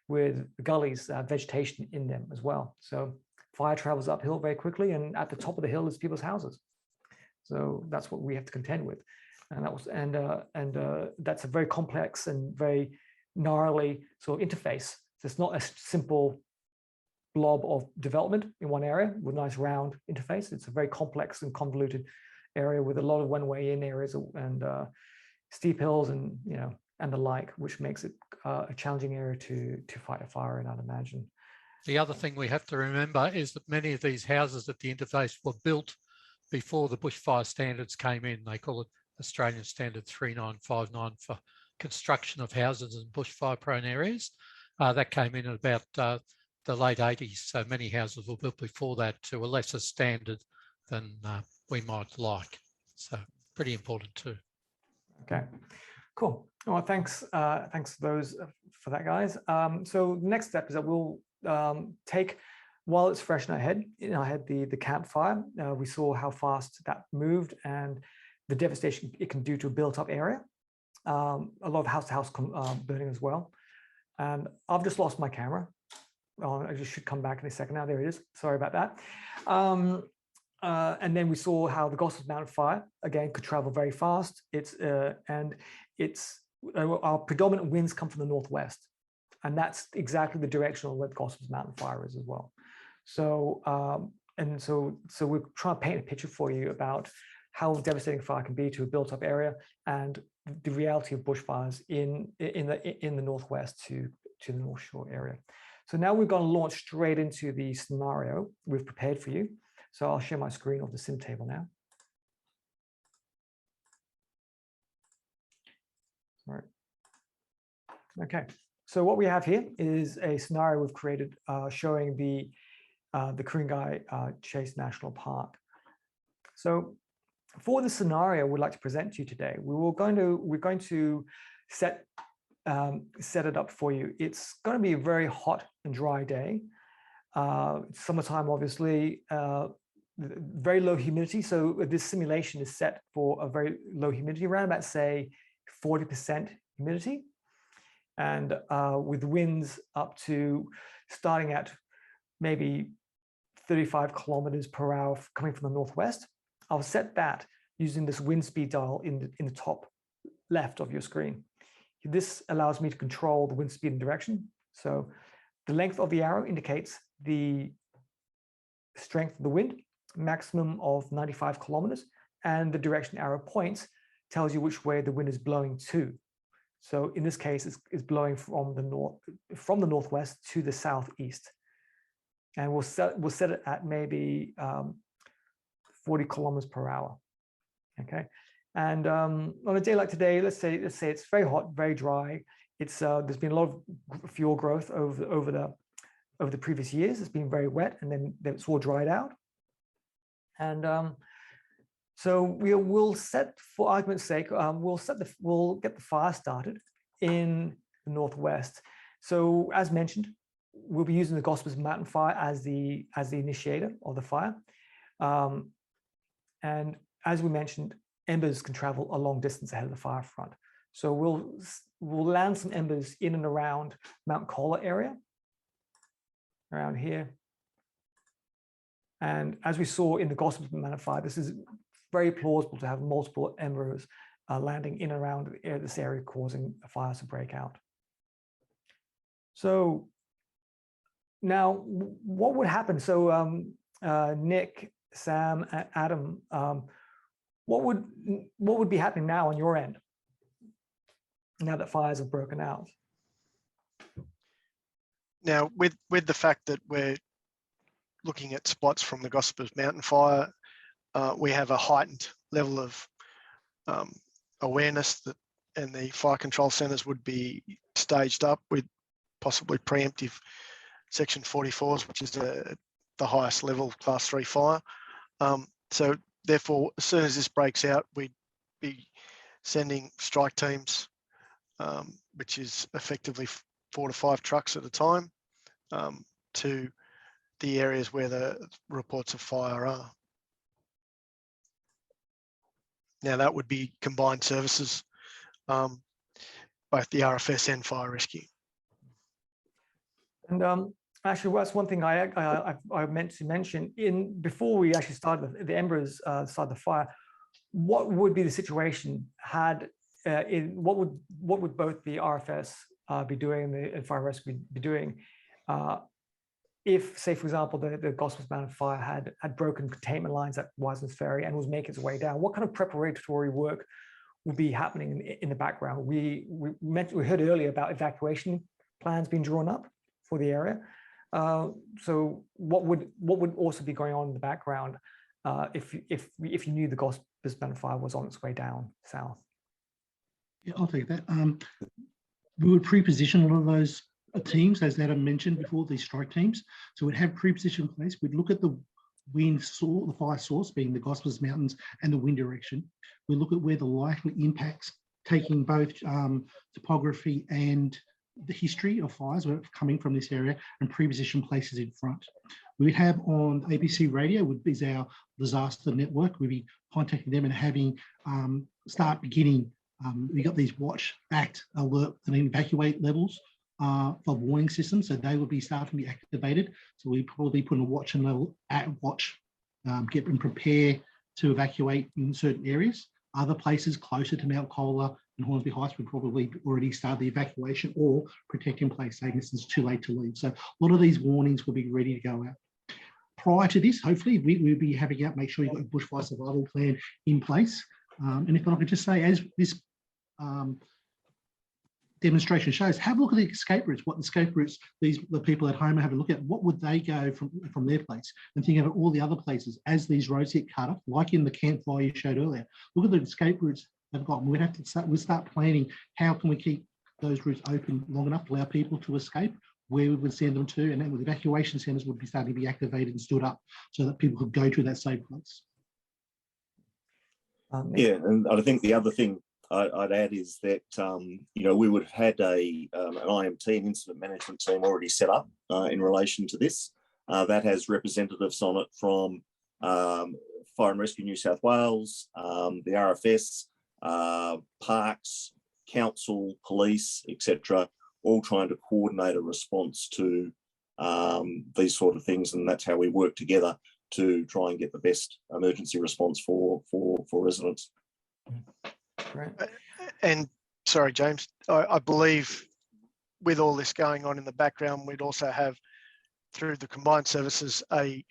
with gullies, vegetation in them as well. So fire travels uphill very quickly, and at the top of the hill is people's houses. So that's what we have to contend with, and that's a very complex and very gnarly sort of interface. So it's not a simple blob of development in one area with a nice round interface. It's a very complex and convoluted area with a lot of one-way in areas and steep hills and and the like, which makes it a challenging area to fight a fire in, I'd imagine. The other thing we have to remember is that many of these houses at the interface were built before the bushfire standards came in. They call it Australian Standard 3959 for construction of houses in bushfire prone areas. That came in at about the late 80s. So many houses were built before that to a lesser standard than we might like. So pretty important too. Okay, cool. Well, thanks for that, guys. So the next step is that we'll take, while it's fresh in our head, the campfire. We saw how fast that moved and the devastation it can do to a built-up area. A lot of house-to-house burning as well. And I've just lost my camera. I just should come back in a second. Now there it is. Sorry about that. And then we saw how the Gospels Mountain fire again could travel very fast. Our predominant winds come from the northwest, and that's exactly the direction where the Gospels Mountain fire is as well. So so we're trying to paint a picture for you about how devastating fire can be to a built-up area and the reality of bushfires in the northwest to the North Shore area. So now we're going to launch straight into the scenario we've prepared for you. So I'll share my screen of the sim table now. All right. Okay, so what we have here is a scenario we've created showing the Ku-ring-gai Chase National Park. So for the scenario we'd like to present to you today, we're going to set it up for you. It's going to be a very hot and dry day. Summertime, obviously, very low humidity. So this simulation is set for a very low humidity, around about, say, 40% humidity. And with winds up to starting at maybe 35 kilometers per hour coming from the northwest. I'll set that using this wind speed dial in the top left of your screen. This allows me to control the wind speed and direction. So the length of the arrow indicates the strength of the wind, maximum of 95 kilometers, and the direction arrow points tells you which way the wind is blowing to. So in this case, it's blowing from the northwest to the southeast. And we'll set it at maybe 40 kilometers per hour. Okay. And on a day like today, let's say it's very hot, very dry. It's there's been a lot of fuel growth over the previous years. It's been very wet, and then it's all dried out. And so we'll set, for argument's sake, we'll get the fire started in the northwest. So as mentioned, we'll be using the Gospers Mountain Fire as the initiator of the fire. And as we mentioned, embers can travel a long distance ahead of the fire front. So we'll land some embers in and around Mount Colah area, around here. And as we saw in the Gospers Mountain Fire, this is very plausible to have multiple embers landing in and around this area, causing fires to break out. So now what would happen? So Nick, Sam, Adam, what would be happening now on your end, now that fires have broken out? Now, with the fact that we're looking at spots from the Gospers Mountain Fire, we have a heightened level of awareness that, and the fire control centres would be staged up with possibly preemptive Section 44s, which is the highest level Class 3 fire. So therefore, as soon as this breaks out, we'd be sending strike teams, which is effectively 4 to 5 trucks at a time, to the areas where the reports of fire are. Now that would be combined services, both the RFS and fire rescue. And actually, that's one thing I meant to mention. Before we actually started the embers started the fire, what would be the situation had what would both the RFS be doing and fire rescue be doing if, say, for example, the Gospers Mountain Fire had broken containment lines at Wiseman's Ferry and was making its way down? What kind of preparatory work would be happening in the background? We heard earlier about evacuation plans being drawn up for the area. So what would also be going on in the background if you knew the Gospers Mountain Fire was on its way down south? Yeah, I'll take that. We would pre-position a lot of those teams, as Adam mentioned before, these strike teams. So we'd have pre-position place. We'd look at the wind source, the fire source being the Gospers Mountains, and the wind direction. We look at where the likely impacts, taking both topography and the history of fires coming from this area, and pre-position places in front. We'd have on ABC radio, is our disaster network. We'd be contacting them and having start beginning. We got these watch, act, alert, and evacuate levels for warning systems, so they would be starting to be activated. So we probably put a watch and level at watch, get them prepare to evacuate in certain areas. Other places closer to Mount Colah and Hornsbury Heights would probably already start the evacuation or protect in place, saying this is too late to leave. So a lot of these warnings will be ready to go out. Prior to this, hopefully we'll be having out, make sure you've got a bushfire survival plan in place. And if I could just say, as this demonstration shows, have a look at the escape routes, what the escape routes the people at home have a look at, what would they go from their place, and think of all the other places as these roads get cut off, like in the campfire you showed earlier. Look at the escape routes they've got. We'd have to start planning how can we keep those routes open long enough to allow people to escape, where we would send them to, and then with evacuation centres would be starting to be activated and stood up so that people could go to that safe place. Yeah, and I think the other thing I'd add is that we would have had an IMT, an incident management team, already set up in relation to this. That has representatives on it from Fire and Rescue New South Wales, the RFS, parks, council, police, etc., all trying to coordinate a response to these sort of things, and that's how we work together to try and get the best emergency response for residents. Right. And sorry, James, I believe with all this going on in the background, we'd also have, through the combined services, a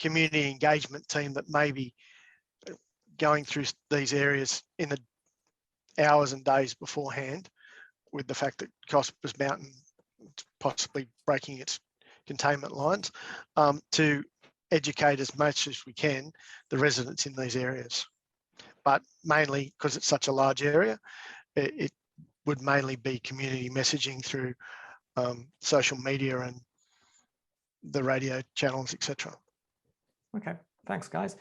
community engagement team that may be going through these areas in the hours and days beforehand, with the fact that Cospus Mountain possibly breaking its containment lines, to educate as much as we can the residents in these areas. But mainly because it's such a large area, it would mainly be community messaging through social media and the radio channels, etc. Okay, thanks, guys.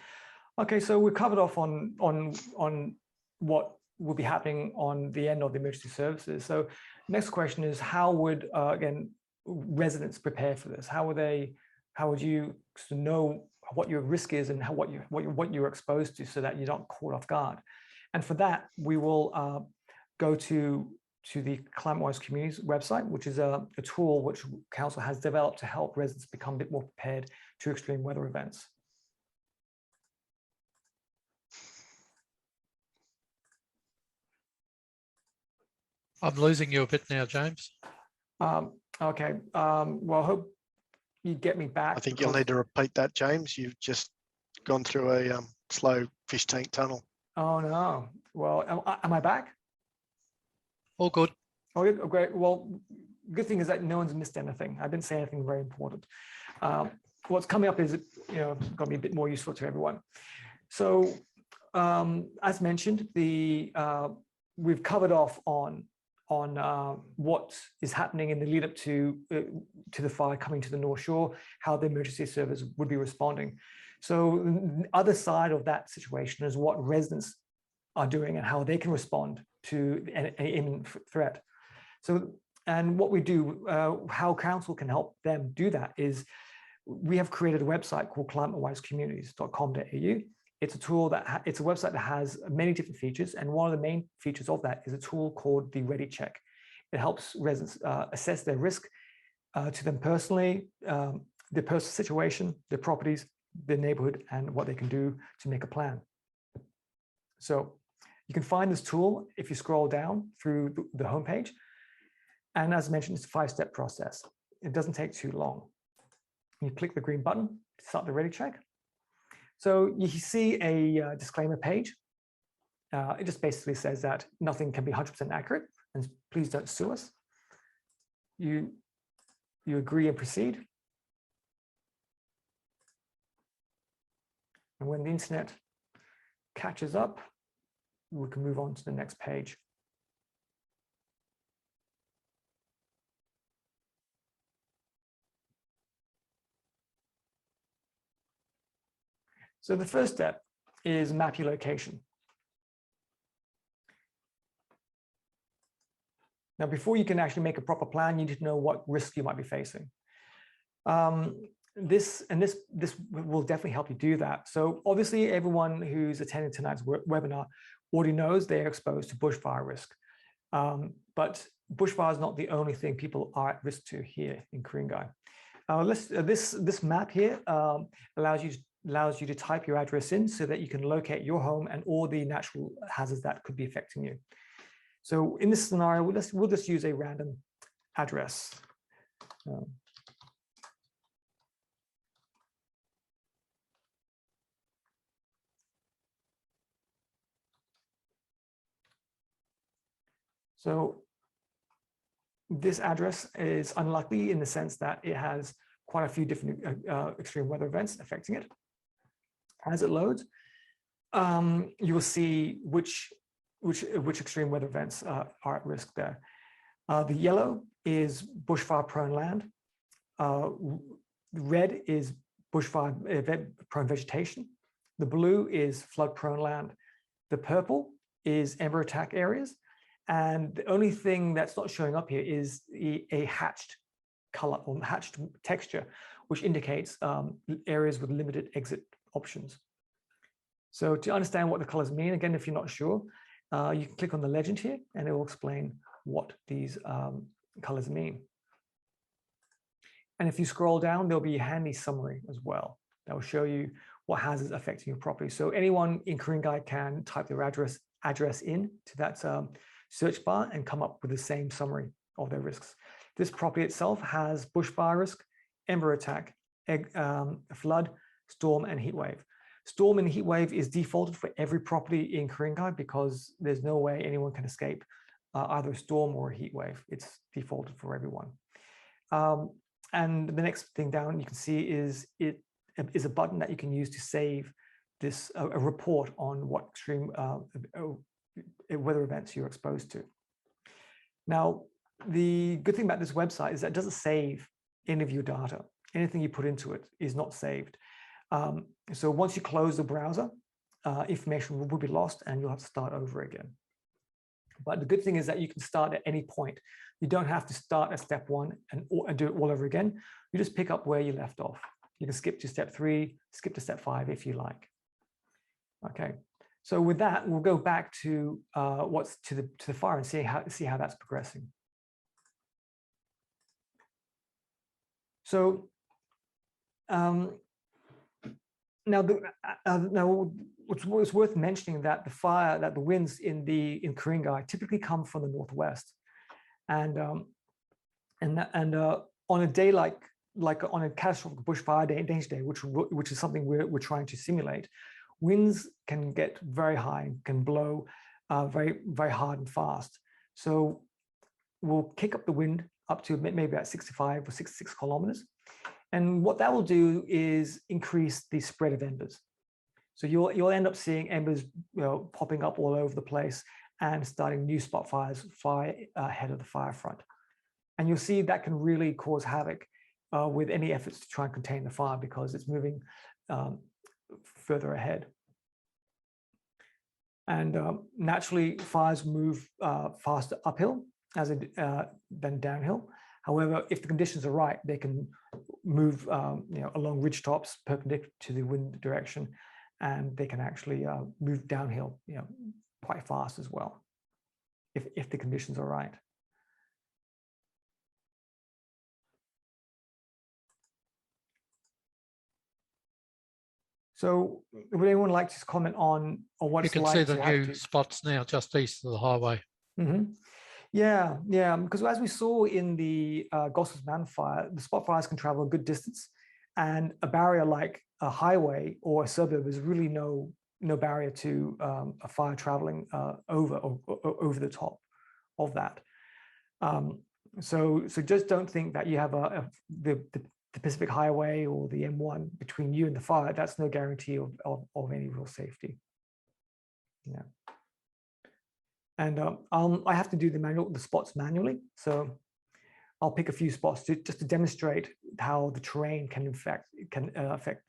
Okay, so we covered off on what will be happening on the end of the emergency services. So next question is, how would again residents prepare for this? How would you know what your risk is and what you're exposed to, so that you're not caught off guard? And for that, we will go to the Climate Wise Communities website, which is a tool which Council has developed to help residents become a bit more prepared to extreme weather events. I'm losing you a bit now, James. Okay, well, I hope you get me back. I think you'll need to repeat that, James. You've just gone through a slow fish tank tunnel. Oh no. Well, am I back? All good. Oh, great. Well, good thing is that no one's missed anything. I didn't say anything very important. What's coming up is, going to be a bit more useful to everyone. So, as mentioned, we've covered off on what is happening in the lead up to the fire coming to the North Shore, how the emergency service would be responding. So the other side of that situation is what residents are doing and how they can respond to an imminent threat. So, and what we do, how Council can help them do that is, we have created a website called climatewisecommunities.com.au. It's a tool it's a website that has many different features, and one of the main features of that is a tool called the Ready Check. It helps residents assess their risk to them personally, their personal situation, their properties, their neighborhood, and what they can do to make a plan. So you can find this tool if you scroll down through the homepage. And as mentioned, it's a 5-step process. It doesn't take too long. You click the green button to start the Ready Check. So you see a disclaimer page. It just basically says that nothing can be 100% accurate, and please don't sue us. You agree and proceed. And when the internet catches up, we can move on to the next page. So the first step is map your location. Now, before you can actually make a proper plan, you need to know what risk you might be facing. This will definitely help you do that. So obviously, everyone who's attending tonight's webinar already knows they're exposed to bushfire risk. But bushfire is not the only thing people are at risk to here in Ku-ring-gai. This map here allows you to type your address in so that you can locate your home and all the natural hazards that could be affecting you. So in this scenario, we'll just use a random address. So this address is unlucky in the sense that it has quite a few different extreme weather events affecting it. As it loads, you will see which extreme weather events are at risk there. The yellow is bushfire prone land. Red is bushfire prone vegetation. The blue is flood prone land. The purple is ember attack areas. And the only thing that's not showing up here is a hatched color or hatched texture, which indicates areas with limited exit options. So to understand what the colors mean, again, if you're not sure, you can click on the legend here and it will explain what these colors mean. And if you scroll down, there'll be a handy summary as well that will show you what hazards affecting your property. So anyone in Ku-ring-gai can type their address in to that search bar and come up with the same summary of their risks. This property itself has bushfire risk, ember attack, flood, storm, and heat wave. Storm and heat wave is defaulted for every property in Ku-ring-gai because there's no way anyone can escape either a storm or a heat wave. It's defaulted for everyone. And the next thing down you can see is a button that you can use to save this a report on what extreme weather events you're exposed to. Now, the good thing about this website is that it doesn't save any of your data. Anything you put into it is not saved. So once you close the browser, information will be lost and you'll have to start over again. But the good thing is that you can start at any point. You don't have to start at step 1 and do it all over again. You just pick up where you left off. You can skip to step 3, skip to step 5 if you like. Okay, so with that, we'll go back to what's to the fire and see how that's progressing. So now it's worth mentioning that the winds in Ku-ring-gai typically come from the northwest, and on a day like on a catastrophic bushfire danger day, which is something we're trying to simulate, winds can get very high, can blow very hard and fast. So we'll kick up the wind up to maybe at 65 or 66 kilometers. And what that will do is increase the spread of embers. So you'll end up seeing embers popping up all over the place and starting new spot fires fly ahead of the fire front. And you'll see that can really cause havoc with any efforts to try and contain the fire because it's moving further ahead. And naturally, fires move faster uphill than downhill. However, if the conditions are right, they can move along ridge tops perpendicular to the wind direction, and they can actually move downhill quite fast as well, if the conditions are right. So would anyone like to comment on what it's like? You can see the new spots now just east of the highway. Mm-hmm. Yeah, because as we saw in the Gossels Mountain fire, the spot fires can travel a good distance, and a barrier like a highway or a suburb is really no barrier to a fire traveling over the top of that. So just don't think that you have the Pacific Highway or the M1 between you and the fire. That's no guarantee of any real safety. Yeah. And I have to do the spots manually. So I'll pick a few spots just to demonstrate how the terrain can affect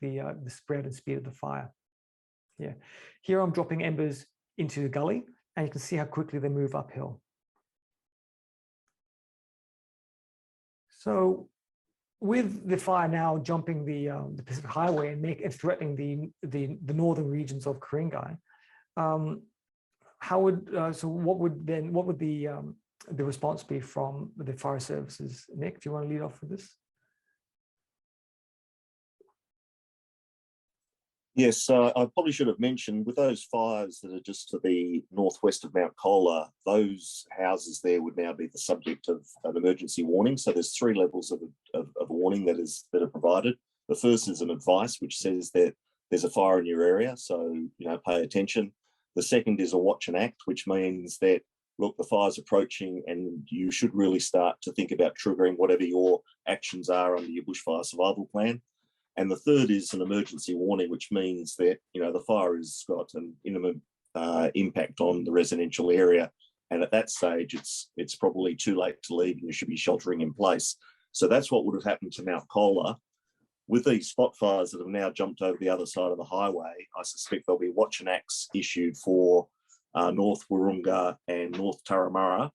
the spread and speed of the fire. Yeah. Here I'm dropping embers into the gully, and you can see how quickly they move uphill. So with the fire now jumping the Pacific Highway and threatening the northern regions of Ku-ring-gai, what would the response be from the fire services? Nick, do you want to lead off with this? Yes, I probably should have mentioned with those fires that are just to the northwest of Mount Colah, those houses there would now be the subject of an emergency warning. So there's 3 levels of warning that are provided. The first is an advice which says that there's a fire in your area, so pay attention. The second is a watch and act, which means that look, the fire's approaching and you should really start to think about triggering whatever your actions are under your bushfire survival plan. And the third is an emergency warning, which means that, you know, the fire has got an imminent impact on the residential area. And at that stage, it's probably too late to leave and you should be sheltering in place. So that's what would have happened to Mount Colah. With these spot fires that have now jumped over the other side of the highway, I suspect there'll be watch and acts issued for North Warrunga and North Turramurra.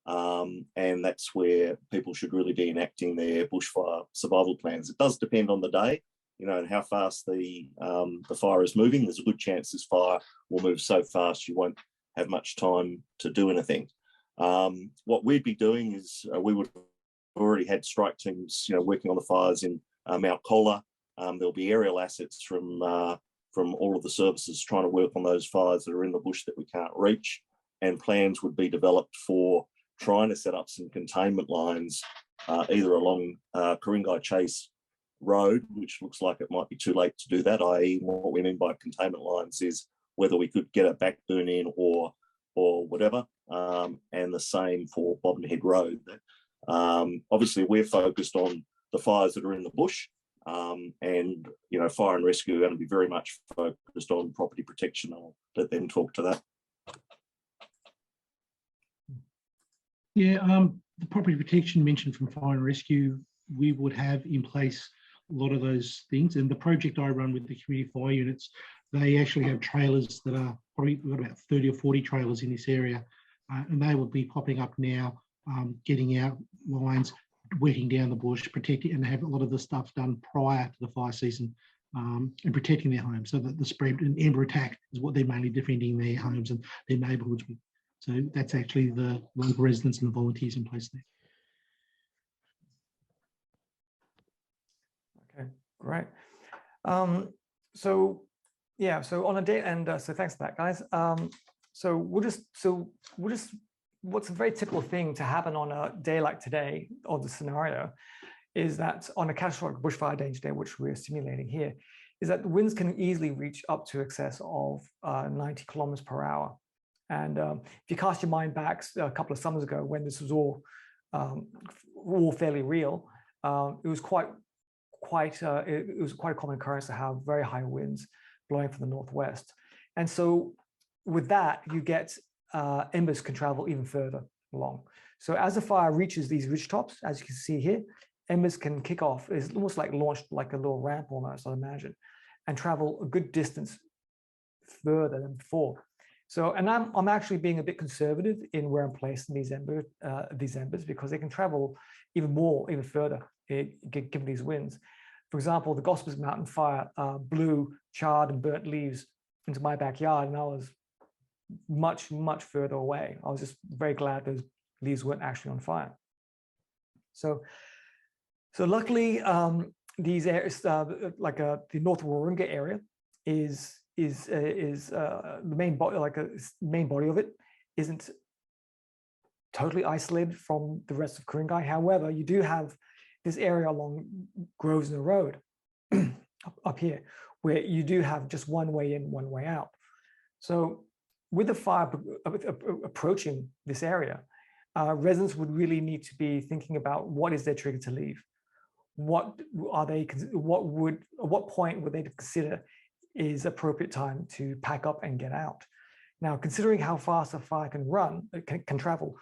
And that's where people should really be enacting their bushfire survival plans. It does depend on the day, you know, and how fast the fire is moving. There's a good chance this fire will move so fast you won't have much time to do anything. What we'd be doing is we would have already had strike teams, you know, working on the fires in Mount Colah. There'll be aerial assets from all of the services trying to work on those fires that are in the bush that we can't reach, and plans would be developed for trying to set up some containment lines either along Ku-ring-gai Chase Road, which looks like it might be too late to do that, i.e. what we mean by containment lines is whether we could get a backburn in or whatever, and the same for Bobbin Head Road. Obviously, we're focused on the fires that are in the bush, and you know, fire and rescue are going to be very much focused on property protection. I'll let them talk to that. Yeah, the property protection mentioned from fire and rescue, we would have in place a lot of those things. And the project I run with the community fire units, they actually have trailers that are probably, we've got about 30 or 40 trailers in this area, and they will be popping up now, getting out lines, working down the bush, protecting, and have a lot of the stuff done prior to the fire season, and protecting their homes, so that the spread and ember attack is what they're mainly defending their homes and their neighbourhoods with. So that's actually the local residents and the volunteers in place there. Okay, great. So yeah, so on a day, and so thanks for that, guys. So what's a very typical thing to happen on a day like today, or the scenario, is that on a catastrophic bushfire danger day, which we're simulating here, is that the winds can easily reach up to excess of 90 kilometers per hour. And if you cast your mind back a couple of summers ago, when this was all fairly real, it was quite a common occurrence to have very high winds blowing from the northwest. And so with that, you get embers can travel even further along. So as the fire reaches these ridge tops, as you can see here, embers can kick off. It's almost like launched like a little ramp almost, I imagine, and travel a good distance further than before. So, and I'm actually being a bit conservative in where I'm placing these embers, because they can travel even further given these winds. For example, the Gospers Mountain fire blew charred and burnt leaves into my backyard, and I was much further away. I was just very glad those leaves weren't actually on fire. So luckily, these areas, like the North Warrunga area, is the main body, like a main body of it, isn't totally isolated from the rest of Ku-ring-gai. However, you do have this area along Grosvenor Road up here, where you do have just one way in, one way out. So with the fire approaching this area, residents would really need to be thinking about what is their trigger to leave. At what point would they consider is appropriate time to pack up and get out? Now, considering how fast a fire can travel,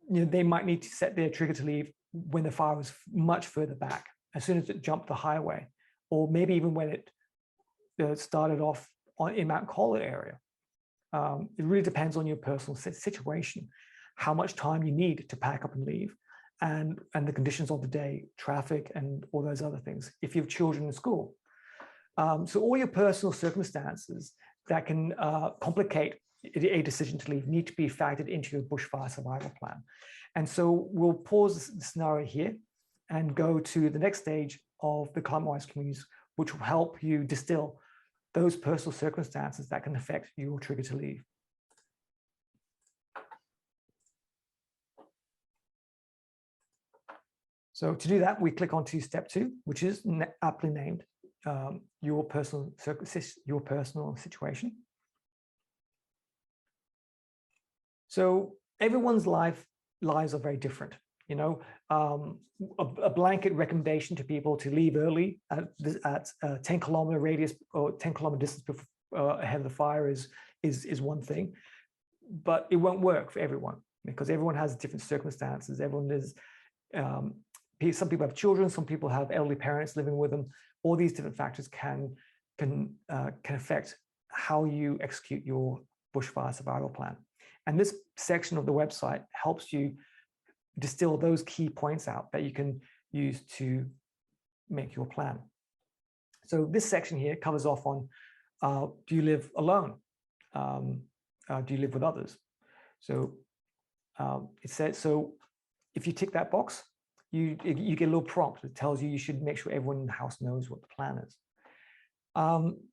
they might need to set their trigger to leave when the fire was much further back, as soon as it jumped the highway, or maybe even when it started off in Mount Colah area. It really depends on your personal situation, how much time you need to pack up and leave, and the conditions of the day, traffic, and all those other things, if you have children in school. So all your personal circumstances that can complicate a decision to leave need to be factored into your bushfire survival plan. And so we'll pause the scenario here and go to the next stage of the climate-wise communities, which will help you distill those personal circumstances that can affect your trigger to leave. So to do that, we click onto step 2, which is aptly named your personal situation. So everyone's lives are very different. You know, a blanket recommendation to people to leave early at 10-kilometer radius or 10-kilometer distance ahead of the fire is one thing, but it won't work for everyone because everyone has different circumstances. Everyone is, some people have children, some people have elderly parents living with them. All these different factors can affect how you execute your bushfire survival plan. And this section of the website helps you distill those key points out that you can use to make your plan. So this section here covers off on, do you live alone? Do you live with others? So it says, so if you tick that box, you get a little prompt that tells you should make sure everyone in the house knows what the plan is.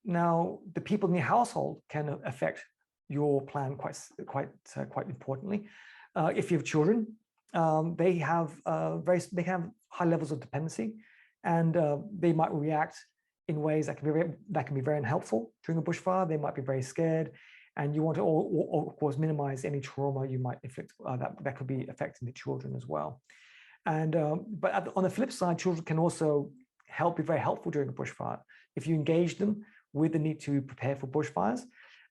Now, the people in your household can affect your plan quite importantly. If you have children, they have high levels of dependency, and they might react in ways that can be very unhelpful during a bushfire. They might be very scared, and you want to, of course, minimize any trauma you might inflict that could be affecting the children as well. And but on the flip side, children can also be very helpful during a bushfire if you engage them with the need to prepare for bushfires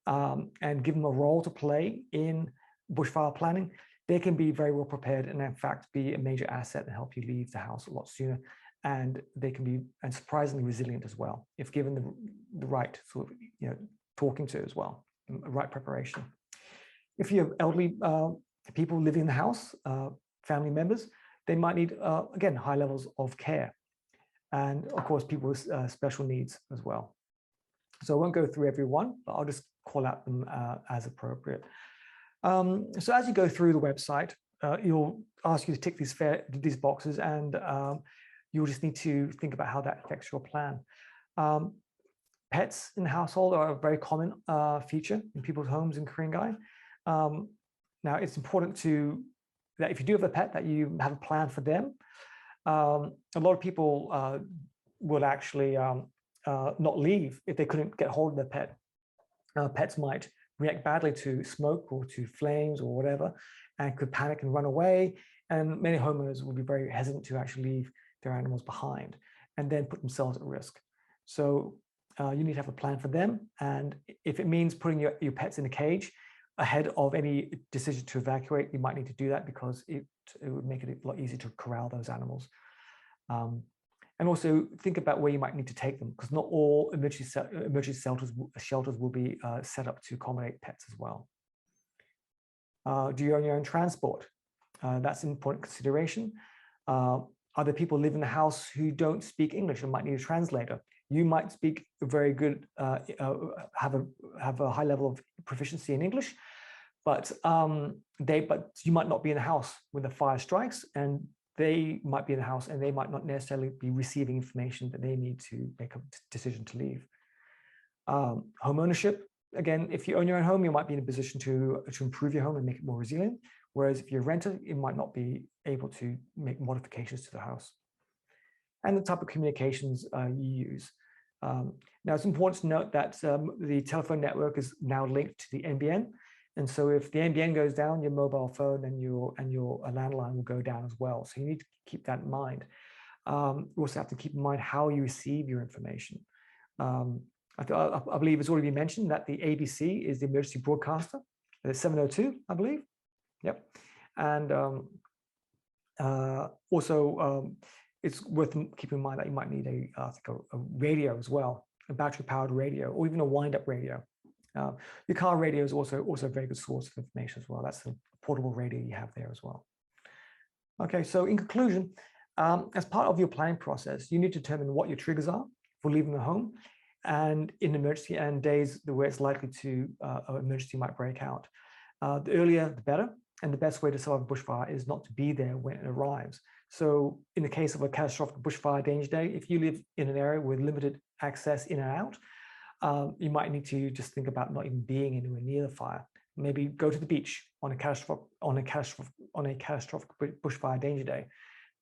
and give them a role to play in bushfire planning. They can be very well prepared and in fact be a major asset and help you leave the house a lot sooner. And they can be surprisingly resilient as well if given the right sort of talking to as well, right preparation. If you have elderly people living in the house, family members, they might need again high levels of care, and of course people with special needs as well. So I won't go through every one, but I'll just call out them as appropriate. So as you go through the website, you'll ask you to tick these boxes, and you'll just need to think about how that affects your plan. Pets in the household are a very common feature in people's homes in Ku-ring-gai. Now, it's important that if you do have a pet, that you have a plan for them. A lot of people would actually not leave if they couldn't get hold of their pet. Pets might react badly to smoke or to flames or whatever, and could panic and run away. And many homeowners will be very hesitant to actually leave their animals behind and then put themselves at risk. So you need to have a plan for them. And if it means putting your pets in a cage ahead of any decision to evacuate, you might need to do that because it would make it a lot easier to corral those animals. And also think about where you might need to take them, because not all emergency shelters will be set up to accommodate pets as well. Do you own your own transport? That's an important consideration. Other people live in the house who don't speak English and might need a translator. You might speak very good, have a high level of proficiency in English, but you might not be in the house when the fire strikes, and they might be in the house and they might not necessarily be receiving information that they need to make a decision to leave. Home ownership, again, if you own your own home, you might be in a position to improve your home and make it more resilient. Whereas if you're a renter, you might not be able to make modifications to the house. And the type of communications you use. Now, it's important to note that the telephone network is now linked to the NBN. And so if the NBN goes down, your mobile phone and your landline will go down as well. So you need to keep that in mind. You also have to keep in mind how you receive your information. I believe it's already been mentioned that the ABC is the emergency broadcaster. It's 702, I believe. Yep. And also, it's worth keeping in mind that you might need a radio as well, a battery-powered radio, or even a wind-up radio. Your car radio is also a very good source of information as well. That's the portable radio you have there as well. Okay, so in conclusion, as part of your planning process, you need to determine what your triggers are for leaving the home, and in emergency and days where it's likely to an emergency might break out. The earlier, the better, and the best way to survive a bushfire is not to be there when it arrives. So in the case of a catastrophic bushfire danger day, if you live in an area with limited access in and out, you might need to just think about not even being anywhere near the fire. Maybe go to the beach on a catastrophic bushfire danger day,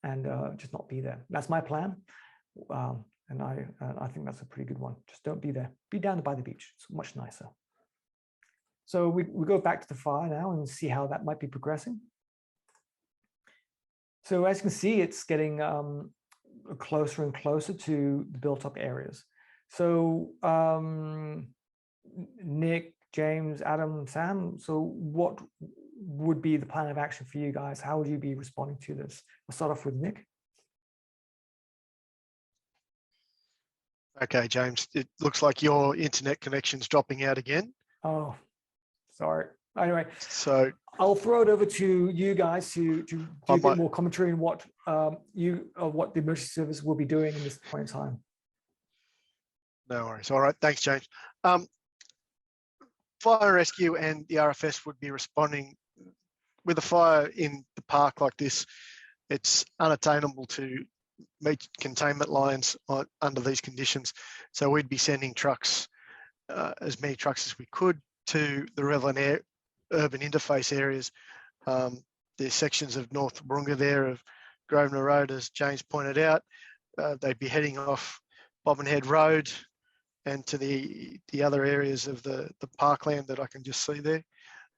and just not be there. That's my plan, and I think that's a pretty good one. Just don't be there. Be down by the beach. It's much nicer. So we go back to the fire now and see how that might be progressing. So as you can see, it's getting closer and closer to the built-up areas. So Nick, James, Adam, Sam, so what would be the plan of action for you guys? How would you be responding to this? We'll start off with Nick. Okay, James, it looks like your internet connection's dropping out again. Oh, sorry. Anyway, So I'll throw it over to you guys to do a bit more commentary on what what the emergency service will be doing in this point in time. No worries. All right, thanks, James. Fire and rescue and the RFS would be responding with a fire in the park like this. It's unattainable to meet containment lines under these conditions. So we'd be sending trucks, as many trucks as we could, to the relevant urban interface areas. There's sections of North Warrunga there of Grosvenor Road, as James pointed out. They'd be heading off Bobbin Head Road and to the other areas of the parkland that I can just see there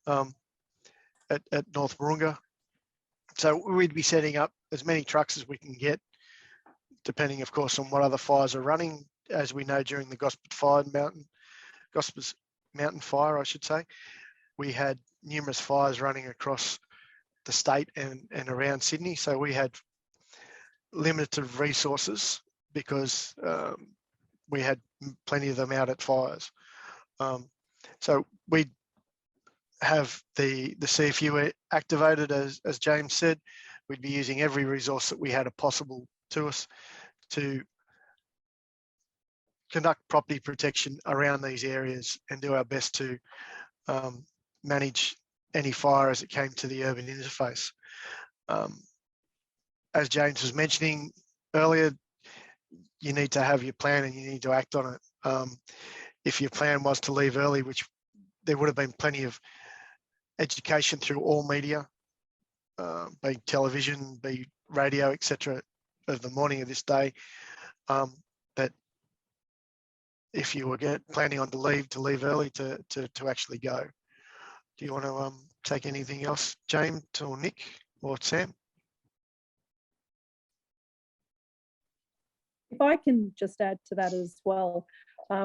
at North Warrunga. So we'd be setting up as many trucks as we can get, depending, of course, on what other fires are running. As we know, during the Gospers Mountain Fire, I should say, we had numerous fires running across the state and around Sydney. So we had limited resources because we had plenty of them out at fires. So we have the CFU activated, as James said. We'd be using every resource that we had possible to us to conduct property protection around these areas and do our best to manage any fire as it came to the urban interface. As James was mentioning earlier, you need to have your plan and you need to act on it. If your plan was to leave early, which there would have been plenty of education through all media, be television, be radio, etc., of the morning of this day, that if you were planning on to leave early to actually go. Do you want to take anything else, James or Nick or Sam? If I can just add to that as well,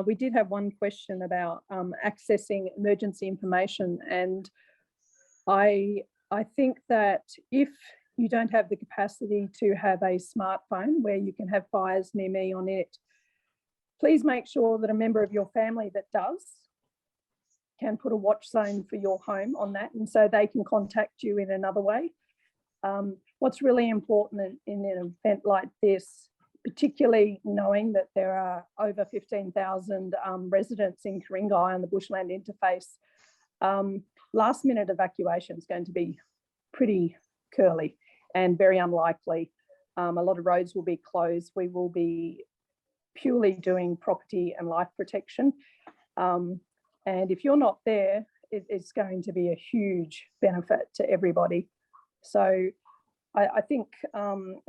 we did have one question about accessing emergency information, and I think that if you don't have the capacity to have a smartphone where you can have Fires Near Me on it, please make sure that a member of your family that does can put a watch zone for your home on that, and so they can contact you in another way. What's really important in an event like this, particularly knowing that there are over 15,000 residents in Ku-ring-gai on the bushland interface, last minute evacuation is going to be pretty curly and very unlikely. A lot of roads will be closed. We will be purely doing property and life protection. And if you're not there, it's going to be a huge benefit to everybody. So I think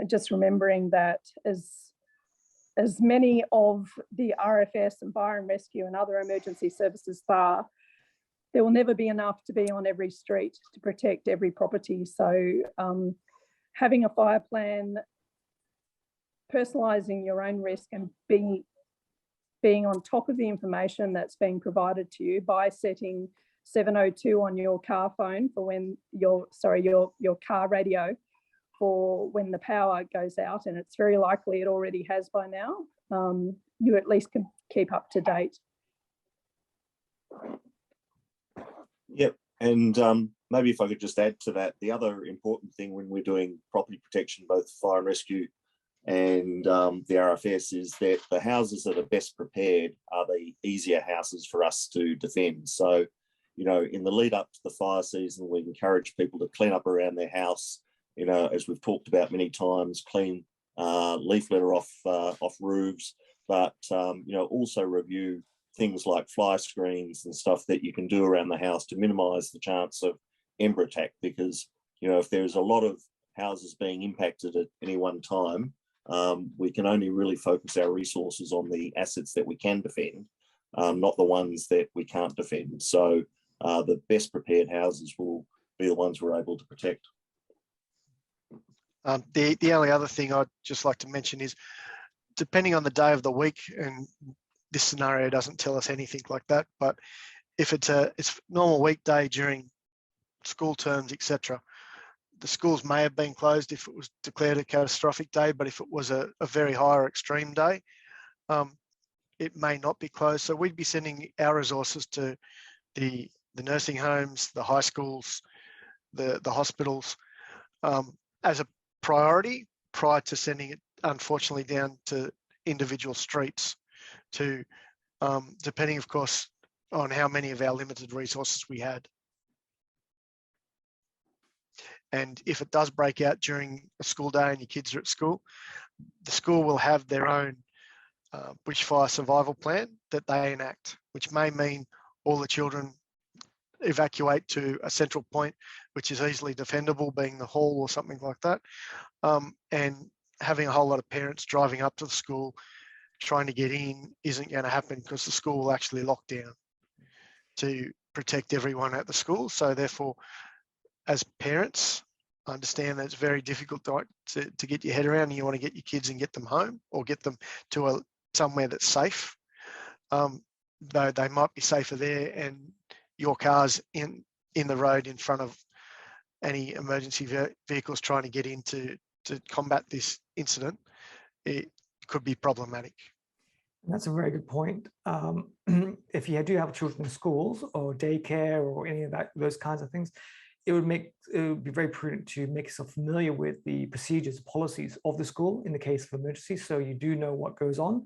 just remembering that as many of the RFS and fire and rescue and other emergency services are, there will never be enough to be on every street to protect every property. So having a fire plan, personalising your own risk and being on top of the information that's being provided to you by setting 702 on your car phone for when your car radio for when the power goes out, and it's very likely it already has by now, you at least can keep up to date. Yep, and maybe if I could just add to that, the other important thing when we're doing property protection, both fire and rescue and the RFS, is that the houses that are best prepared are the easier houses for us to defend. So, you know, in the lead up to the fire season, we encourage people to clean up around their house, you know, as we've talked about many times, clean leaf litter off roofs, but, you know, also review things like fly screens and stuff that you can do around the house to minimise the chance of ember attack, because, you know, if there's a lot of houses being impacted at any one time, we can only really focus our resources on the assets that we can defend, not the ones that we can't defend. So the best prepared houses will be the ones we're able to protect. The only other thing I'd just like to mention is, depending on the day of the week, and this scenario doesn't tell us anything like that, but if it's a normal weekday during school terms, etc., the schools may have been closed if it was declared a catastrophic day, but if it was a very high or extreme day, it may not be closed. So we'd be sending our resources to the nursing homes, the high schools, the hospitals, as a priority prior to sending it, unfortunately, down to individual streets, to depending, of course, on how many of our limited resources we had. And if it does break out during a school day and your kids are at school, the school will have their own bushfire survival plan that they enact, which may mean all the children evacuate to a central point, which is easily defendable, being the hall or something like that. And having a whole lot of parents driving up to the school trying to get in isn't going to happen, because the school will actually lock down to protect everyone at the school. So therefore, as parents, I understand that it's very difficult to get your head around, and you want to get your kids and get them home, or get them to somewhere that's safe. Though they might be safer there, and your car's in the road in front of any emergency vehicles trying to get in to combat this incident, it could be problematic. That's a very good point. If you do have children in schools or daycare or any of those kinds of things, it would be very prudent to make yourself familiar with the procedures, policies of the school in the case of emergency, so you do know what goes on.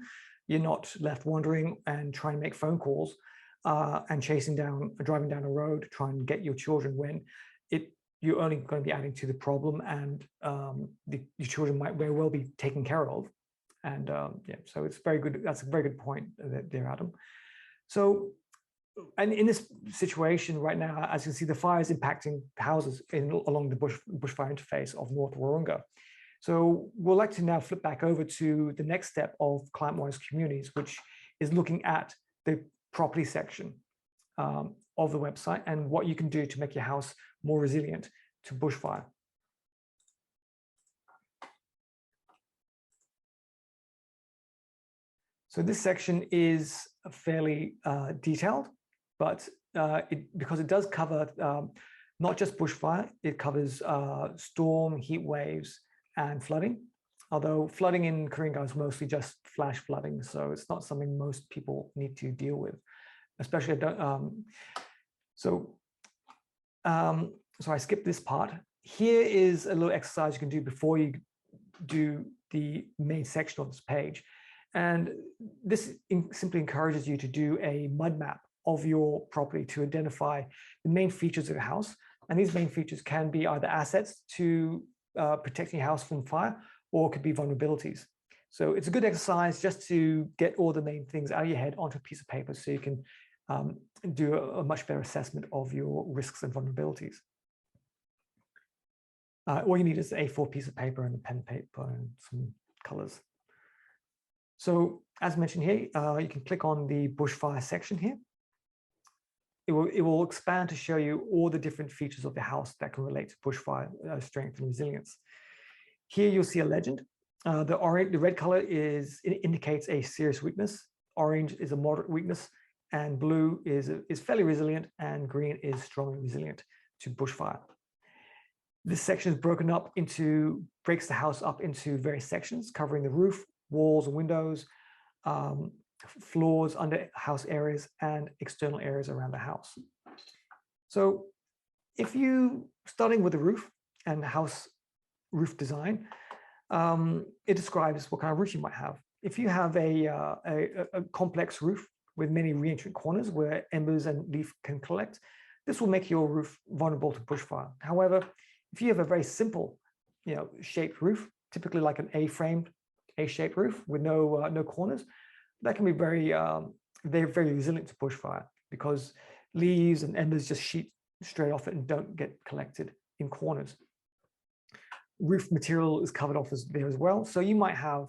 You're not left wandering and trying to make phone calls and driving down a road to try and get your children, when you're only going to be adding to the problem, and your children might very well be taken care of. And yeah, so it's very good. That's a very good point there, Adam. So, and in this situation right now, as you can see, the fire is impacting houses along the bushfire interface of North Warrunga. So we'd like to now flip back over to the next step of climate-wise communities, which is looking at the property section of the website and what you can do to make your house more resilient to bushfire. So this section is fairly detailed, but because it does cover not just bushfire, it covers storm, heat waves, and flooding. Although flooding in Ku-ring-gai is mostly just flash flooding, so it's not something most people need to deal with, especially so I skipped this part. Here is a little exercise you can do before you do the main section of this page. And this simply encourages you to do a mud map of your property to identify the main features of your house. And these main features can be either assets to protecting your house from fire, or it could be vulnerabilities. So it's a good exercise just to get all the main things out of your head onto a piece of paper, so you can do a much better assessment of your risks and vulnerabilities. All you need is an A4 piece of paper and a pen and paper and some colors. So as mentioned here, you can click on the bushfire section here. It will expand to show you all the different features of the house that can relate to bushfire strength and resilience. Here you'll see a legend. The red color indicates a serious weakness. Orange is a moderate weakness, and blue is fairly resilient, and green is strongly resilient to bushfire. This section is breaks the house up into various sections, covering the roof, walls and windows, floors, under house areas, and external areas around the house. So if starting with the roof and house roof design, it describes what kind of roof you might have. If you have a complex roof with many re-entrant corners where embers and leaf can collect, this will make your roof vulnerable to bushfire. However, if you have a very simple, shaped roof, typically like an A-shaped roof with no corners, that can be very resilient to bushfire, because leaves and embers just sheet straight off it and don't get collected in corners. Roof material is covered off there as well, so you might have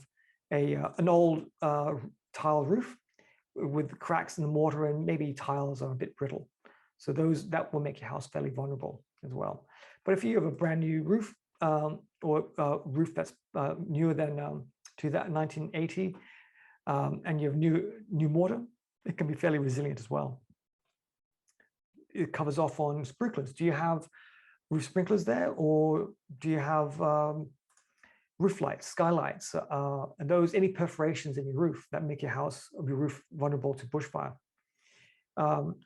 an old tile roof with cracks in the mortar, and maybe tiles are a bit brittle. So that will make your house fairly vulnerable as well. But if you have a brand new roof or a roof that's newer than to that 1980, and you have new mortar, it can be fairly resilient as well. It covers off on sprinklers. Do you have roof sprinklers there, or do you have roof lights, skylights, and those any perforations in your roof that make your house or your roof vulnerable to bushfire?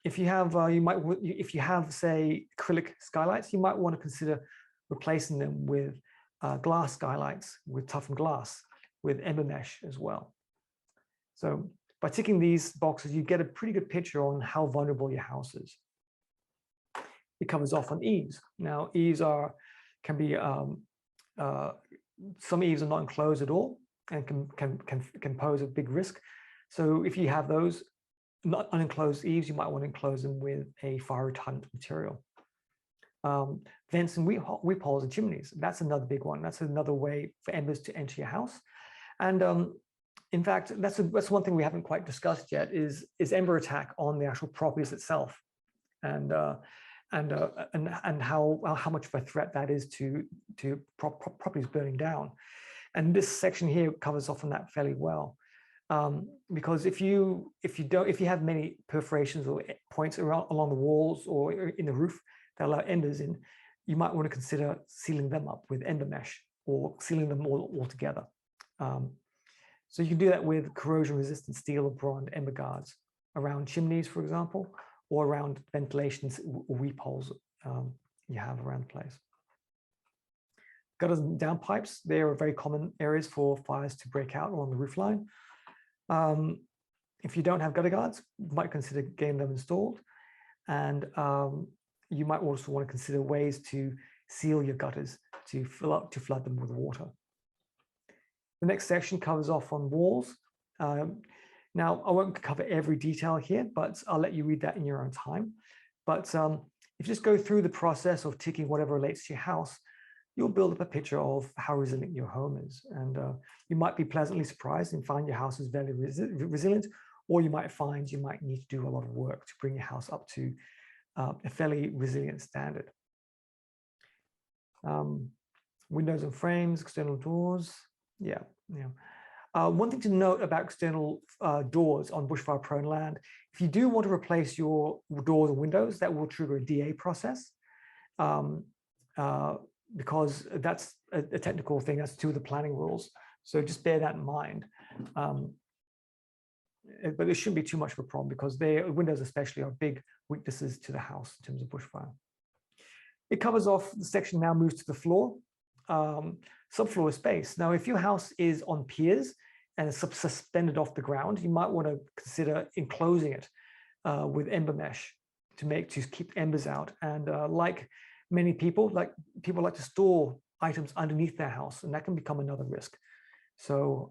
If you have, if you have, say, acrylic skylights, you might want to consider replacing them with glass skylights with toughened glass with ember mesh as well. So by ticking these boxes, you get a pretty good picture on how vulnerable your house is. It covers off on eaves. Now, eaves can be some eaves are not enclosed at all and can pose a big risk. So if you have those not unenclosed eaves, you might want to enclose them with a fire retardant material. Vents and weep holes and chimneys. That's another big one. That's another way for embers to enter your house. And in fact, that's one thing we haven't quite discussed yet is ember attack on the actual properties itself, and how much of a threat that is to properties burning down. And this section here covers off on that fairly well, because if you have many perforations or points along the walls or in the roof that allow embers in, you might want to consider sealing them up with ember mesh or sealing them all together. So you can do that with corrosion-resistant steel or bronze ember guards around chimneys, for example, or around ventilation or weep holes you have around the place. Gutters and downpipes, they are very common areas for fires to break out along the roof line. If you don't have gutter guards, you might consider getting them installed. And you might also want to consider ways to seal your gutters to flood them with water. The next section covers off on walls. Now, I won't cover every detail here, but I'll let you read that in your own time. But if you just go through the process of ticking whatever relates to your house, you'll build up a picture of how resilient your home is. And you might be pleasantly surprised and find your house is very resilient, or you might find you might need to do a lot of work to bring your house up to a fairly resilient standard. Windows and frames, external doors. Yeah. One thing to note about external doors on bushfire-prone land, if you do want to replace your doors or windows, that will trigger a DA process, because that's a technical thing. That's to the planning rules. So just bear that in mind. But it shouldn't be too much of a problem because windows especially are big weaknesses to the house in terms of bushfire. It covers off, the section now moves to the floor. Subfloor space. Now, if your house is on piers and it's suspended off the ground, you might want to consider enclosing it with ember mesh to keep embers out. And like many people, like to store items underneath their house, and that can become another risk. So,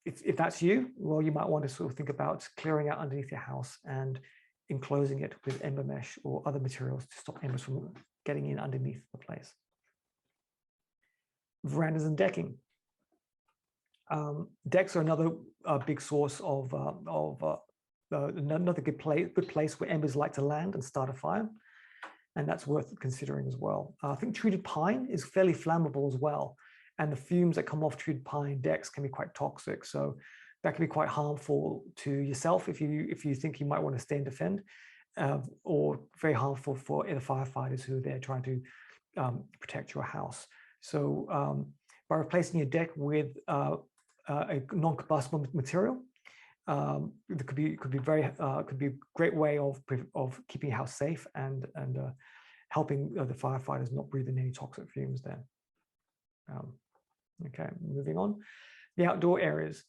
if that's you, well, you might want to sort of think about clearing out underneath your house and enclosing it with ember mesh or other materials to stop embers from getting in underneath the place. Verandas and decking. Decks are another big source of another good place where embers like to land and start a fire, and that's worth considering as well. I think treated pine is fairly flammable as well, and the fumes that come off treated pine decks can be quite toxic, so that can be quite harmful to yourself if you think you might want to stay and defend, or very harmful for the firefighters who are there trying to protect your house. So by replacing your deck with a non-combustible material, it could be a great way of keeping your house safe and helping the firefighters not breathe in any toxic fumes there. Okay, moving on. The outdoor areas,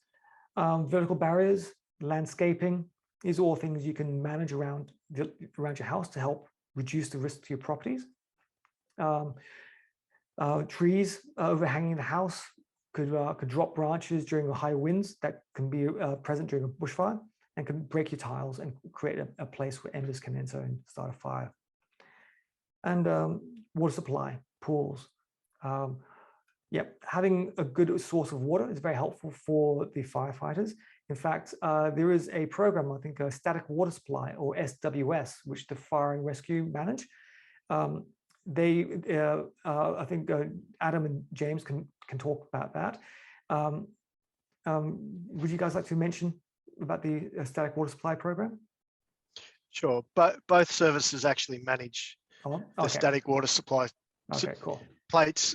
vertical barriers, landscaping. These are all things you can manage around your house to help reduce the risk to your properties. Trees overhanging the house could drop branches during the high winds that can be present during a bushfire and can break your tiles and create a place where embers can enter and start a fire. And water supply, pools. Having a good source of water is very helpful for the firefighters. In fact, there is a program, I think, a static water supply, or SWS, which the fire and rescue manage. I think Adam and James can talk about that. Would you guys like to mention about the static water supply program? Sure, but both services actually manage the static water supply plates.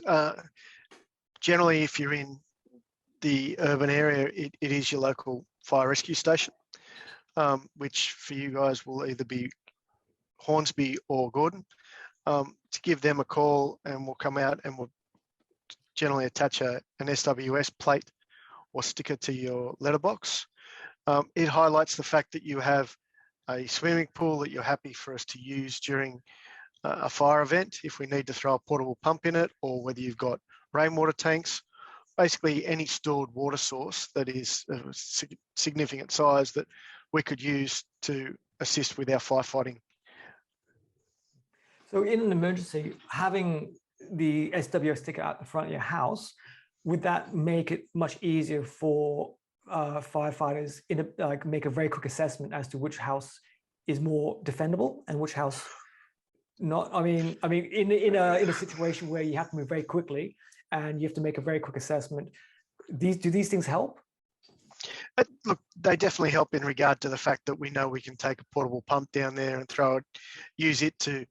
Generally, if you're in the urban area, it is your local fire rescue station, which for you guys will either be Hornsbury or Gordon. To give them a call, and we'll come out and we'll generally attach an SWS plate or sticker to your letterbox. It highlights the fact that you have a swimming pool that you're happy for us to use during a fire event if we need to throw a portable pump in it, or whether you've got rainwater tanks. Basically any stored water source that is of a significant size that we could use to assist with our firefighting. So in an emergency, having the SWS sticker at the front of your house, would that make it much easier for firefighters make a very quick assessment as to which house is more defendable and which house not? I mean, in a situation where you have to move very quickly and you have to make a very quick assessment, do these things help? Look, they definitely help in regard to the fact that we know we can take a portable pump down there and use it to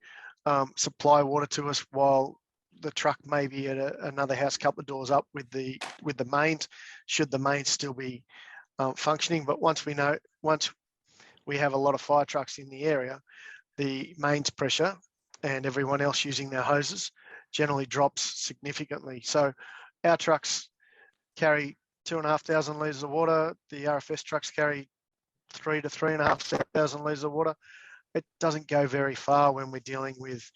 supply water to us while the truck may be at another house a couple of doors up with the mains, should the mains still be functioning. But once we have a lot of fire trucks in the area, the mains pressure and everyone else using their hoses generally drops significantly. So our trucks carry 2,500 litres of water. The RFS trucks carry 3,000 to 3,500 litres of water. It doesn't go very far when we're dealing with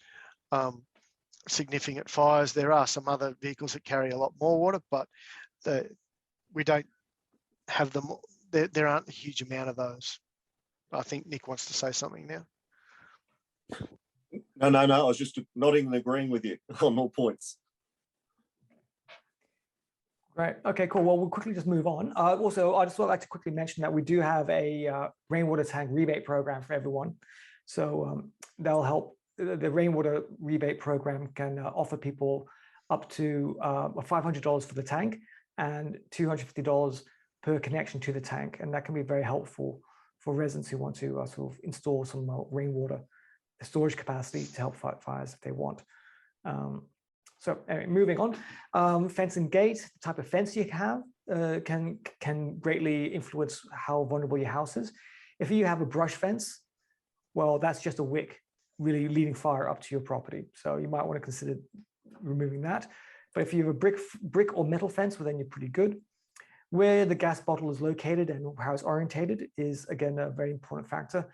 significant fires. There are some other vehicles that carry a lot more water, but we don't have them. There aren't a huge amount of those. I think Nick wants to say something now. No. I was just nodding and agreeing with you on all points. Right. Okay, cool. Well, we'll quickly just move on. Also, I just would like to quickly mention that we do have a rainwater tank rebate program for everyone. So that'll help. The rainwater rebate program can offer people up to $500 for the tank and $250 per connection to the tank. And that can be very helpful for residents who want to sort of install some rainwater storage capacity to help fight fires if they want. So anyway, moving on, fence and gate, the type of fence you have can greatly influence how vulnerable your house is. If you have a brush fence, well, that's just a wick really leading fire up to your property. So you might want to consider removing that. But if you have a brick or metal fence, well, then you're pretty good. Where the gas bottle is located and how it's orientated is, again, a very important factor.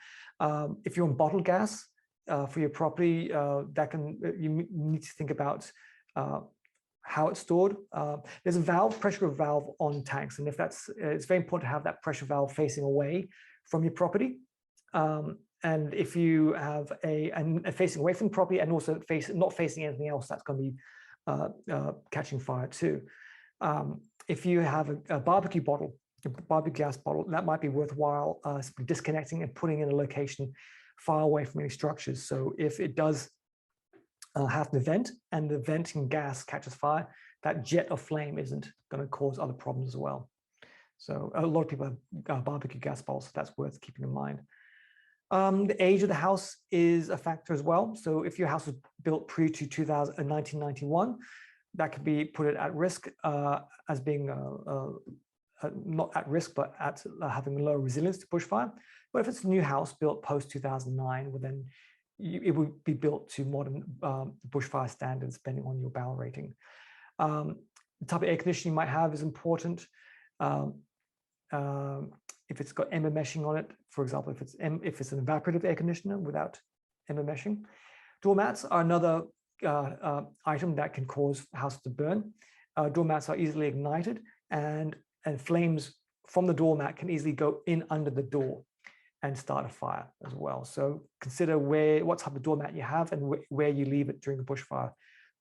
If you're on bottled gas for your property, you need to think about how it's stored. There's a pressure valve on tanks, and it's very important to have that pressure valve facing away from your property. And if you have facing away from the property and also not facing anything else, that's going to be catching fire too. If you have a barbecue gas bottle, that might be worthwhile disconnecting and putting in a location far away from any structures. So if it does have to vent and the venting gas catches fire, that jet of flame isn't going to cause other problems as well. So a lot of people have barbecue gas bottles, so that's worth keeping in mind. The age of the house is a factor as well. So if your house was built pre-1991, that could be put it at risk as being not at risk, but at having low resilience to bushfire. But if it's a new house built post-2009, well, then it would be built to modern bushfire standards, depending on your barrel rating. The type of air conditioning you might have is important. If it's got ember meshing on it, for example, if it's an evaporative air conditioner without ember meshing. Doormats are another item that can cause houses to burn. Doormats are easily ignited, and flames from the doormat can easily go in under the door and start a fire as well. So consider what type of doormat you have and where you leave it during a bushfire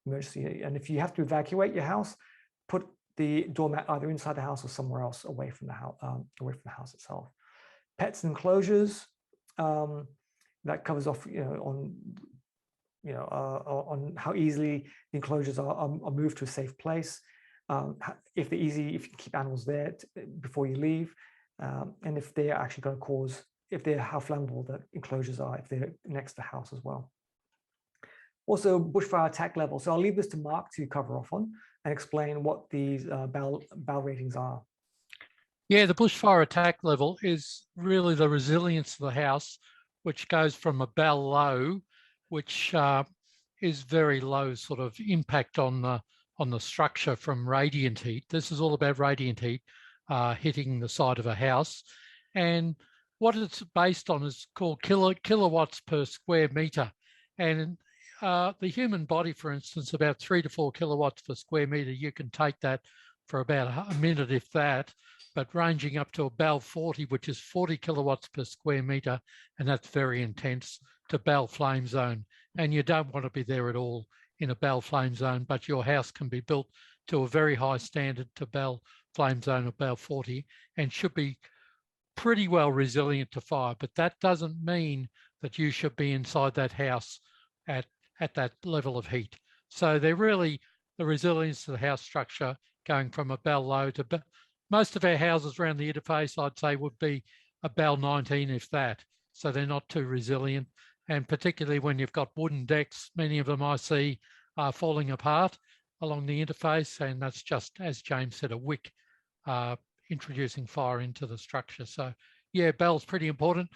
emergency. And if you have to evacuate your house, put the doormat either inside the house or somewhere else away from the house itself. Pets and enclosures, that covers off on how easily the enclosures are moved to a safe place. If they're easy, if you can keep animals there before you leave, and if they're actually going to cause, how flammable the enclosures are, if they're next to the house as well. Also, bushfire attack level. So I'll leave this to Mark to cover off on and explain what these BAL ratings are. Yeah, the bushfire attack level is really the resilience of the house, which goes from a BAL low, which is very low sort of impact on the structure from radiant heat. This is all about radiant heat hitting the side of a house. And what it's based on is called kilowatts per square metre. And the human body, for instance, about 3 to 4 kilowatts per square metre, you can take that for about a minute, if that, but ranging up to a BAL 40, which is 40 kilowatts per square metre, and that's very intense, to BAL flame zone. And you don't want to be there at all in a BAL flame zone, but your house can be built to a very high standard to BAL flame zone of BAL 40 and should be pretty well resilient to fire. But that doesn't mean that you should be inside that house at that level of heat. So they're really the resilience of the house structure going from a BAL low to most of our houses around the interface, I'd say, would be a BAL 19, if that. So they're not too resilient. And particularly when you've got wooden decks, many of them I see are falling apart along the interface. And that's just, as James said, a wick introducing fire into the structure. So yeah, BAL's pretty important.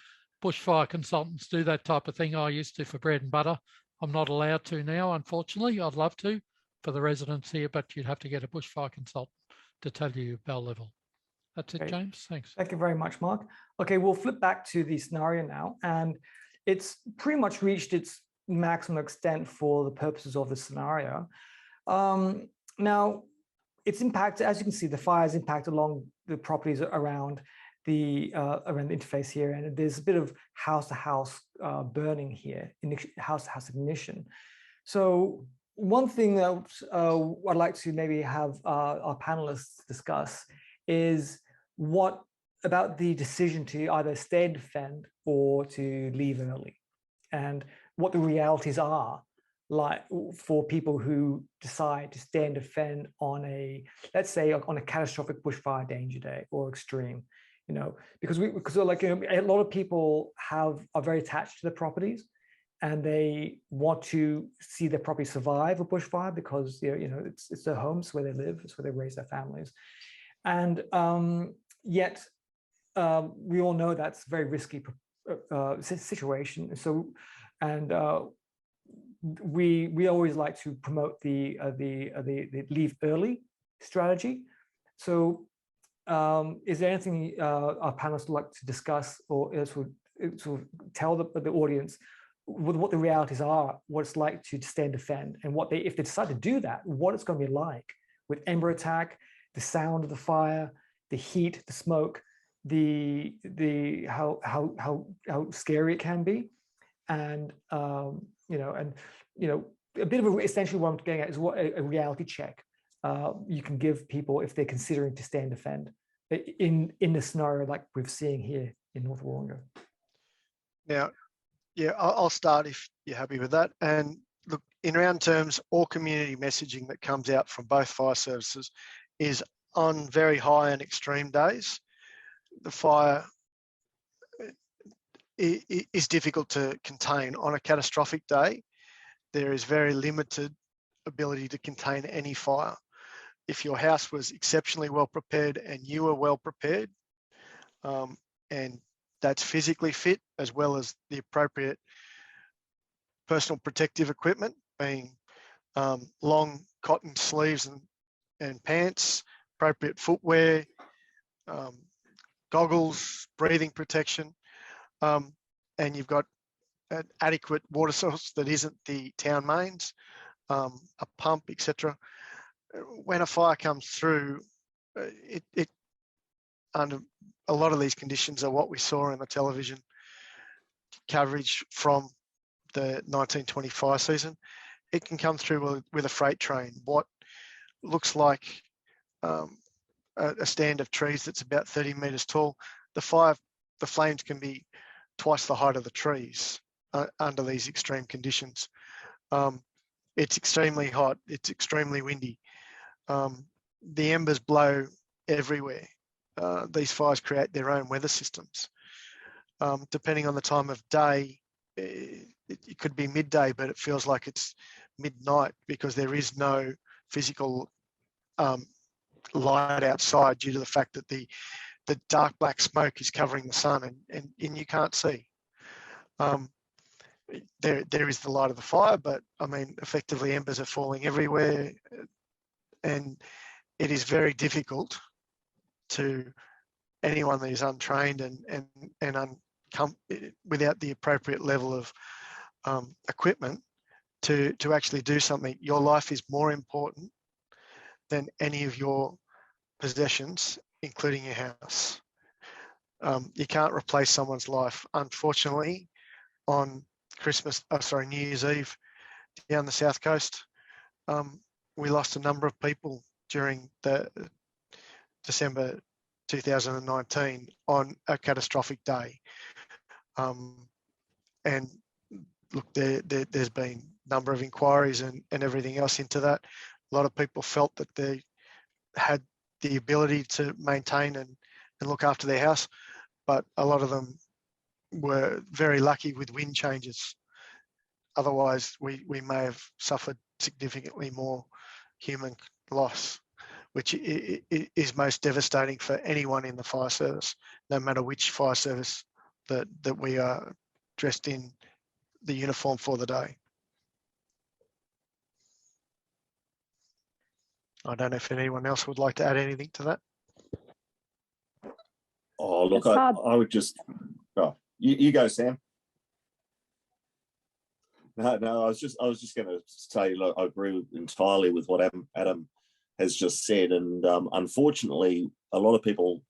Bushfire consultants do that type of thing. I used to for bread and butter. I'm not allowed to now, unfortunately. I'd love to for the residents here, but you'd have to get a bushfire consultant to tell you your BAL level. That's it, James. Thanks. Thank you very much, Mark. Okay, we'll flip back to the scenario now, and it's pretty much reached its maximum extent for the purposes of the scenario. Now, it's impacted, as you can see, the fire's impacted along the properties around the interface here, and there's a bit of house-to-house burning here, house-to-house ignition. So one thing that I'd like to maybe have our panelists discuss is what about the decision to either stay and defend or to leave early, and what the realities are like for people who decide to stay and defend on a, let's say, on a catastrophic bushfire danger day or extreme, because like a lot of people are very attached to their properties, and they want to see their property survive a bushfire because it's their homes, where they live, it's where they raise their families, and yet we all know that's a very risky situation. So, and we always like to promote the leave early strategy. So, is there anything our panelists would like to discuss or sort of tell the audience what the realities are, what it's like to stay and defend, and if they decide to do that, what it's going to be like with ember attack, the sound of the fire, the heat, the smoke, how scary it can be, and a bit of essentially what I'm getting at is what a reality check you can give people if they're considering to stay and defend in the scenario like we're seeing here in North Warrunga. Now, yeah, I'll start if you're happy with that. And look, in round terms, all community messaging that comes out from both fire services is on very high and extreme days. The fire is difficult to contain. On a catastrophic day, there is very limited ability to contain any fire. If your house was exceptionally well prepared and you were well prepared, and that's physically fit, as well as the appropriate personal protective equipment, being long cotton sleeves and pants, appropriate footwear, goggles, breathing protection, and you've got an adequate water source that isn't the town mains, a pump, etc. When a fire comes through, it under a lot of these conditions are what we saw in the television coverage from the 1920 fire season. It can come through with a freight train. What looks like a stand of trees that's about 30 metres tall, the flames can be twice the height of the trees under these extreme conditions. It's extremely hot, it's extremely windy. The embers blow everywhere. These fires create their own weather systems. Depending on the time of day, it could be midday, but it feels like it's midnight because there is no physical light outside due to the fact that the dark black smoke is covering the sun and you can't see. There is the light of the fire, but I mean, effectively embers are falling everywhere, and it is very difficult to anyone that is untrained and without the appropriate level of equipment to actually do something. Your life is more important than any of your possessions, including your house. You can't replace someone's life. Unfortunately, on New Year's Eve down the south coast, we lost a number of people during the December 2019 on a catastrophic day. And look, there's been a number of inquiries and everything else into that. A lot of people felt that they had the ability to maintain and look after their house, but a lot of them were very lucky with wind changes. Otherwise, we may have suffered significantly more human loss, which is most devastating for anyone in the fire service, no matter which fire service that we are dressed in the uniform for the day. I don't know if anyone else would like to add anything to that. Oh, look, I would just, you go, Sam. No, I was just going to say, look, I agree entirely with what Adam has just said, and unfortunately, a lot of people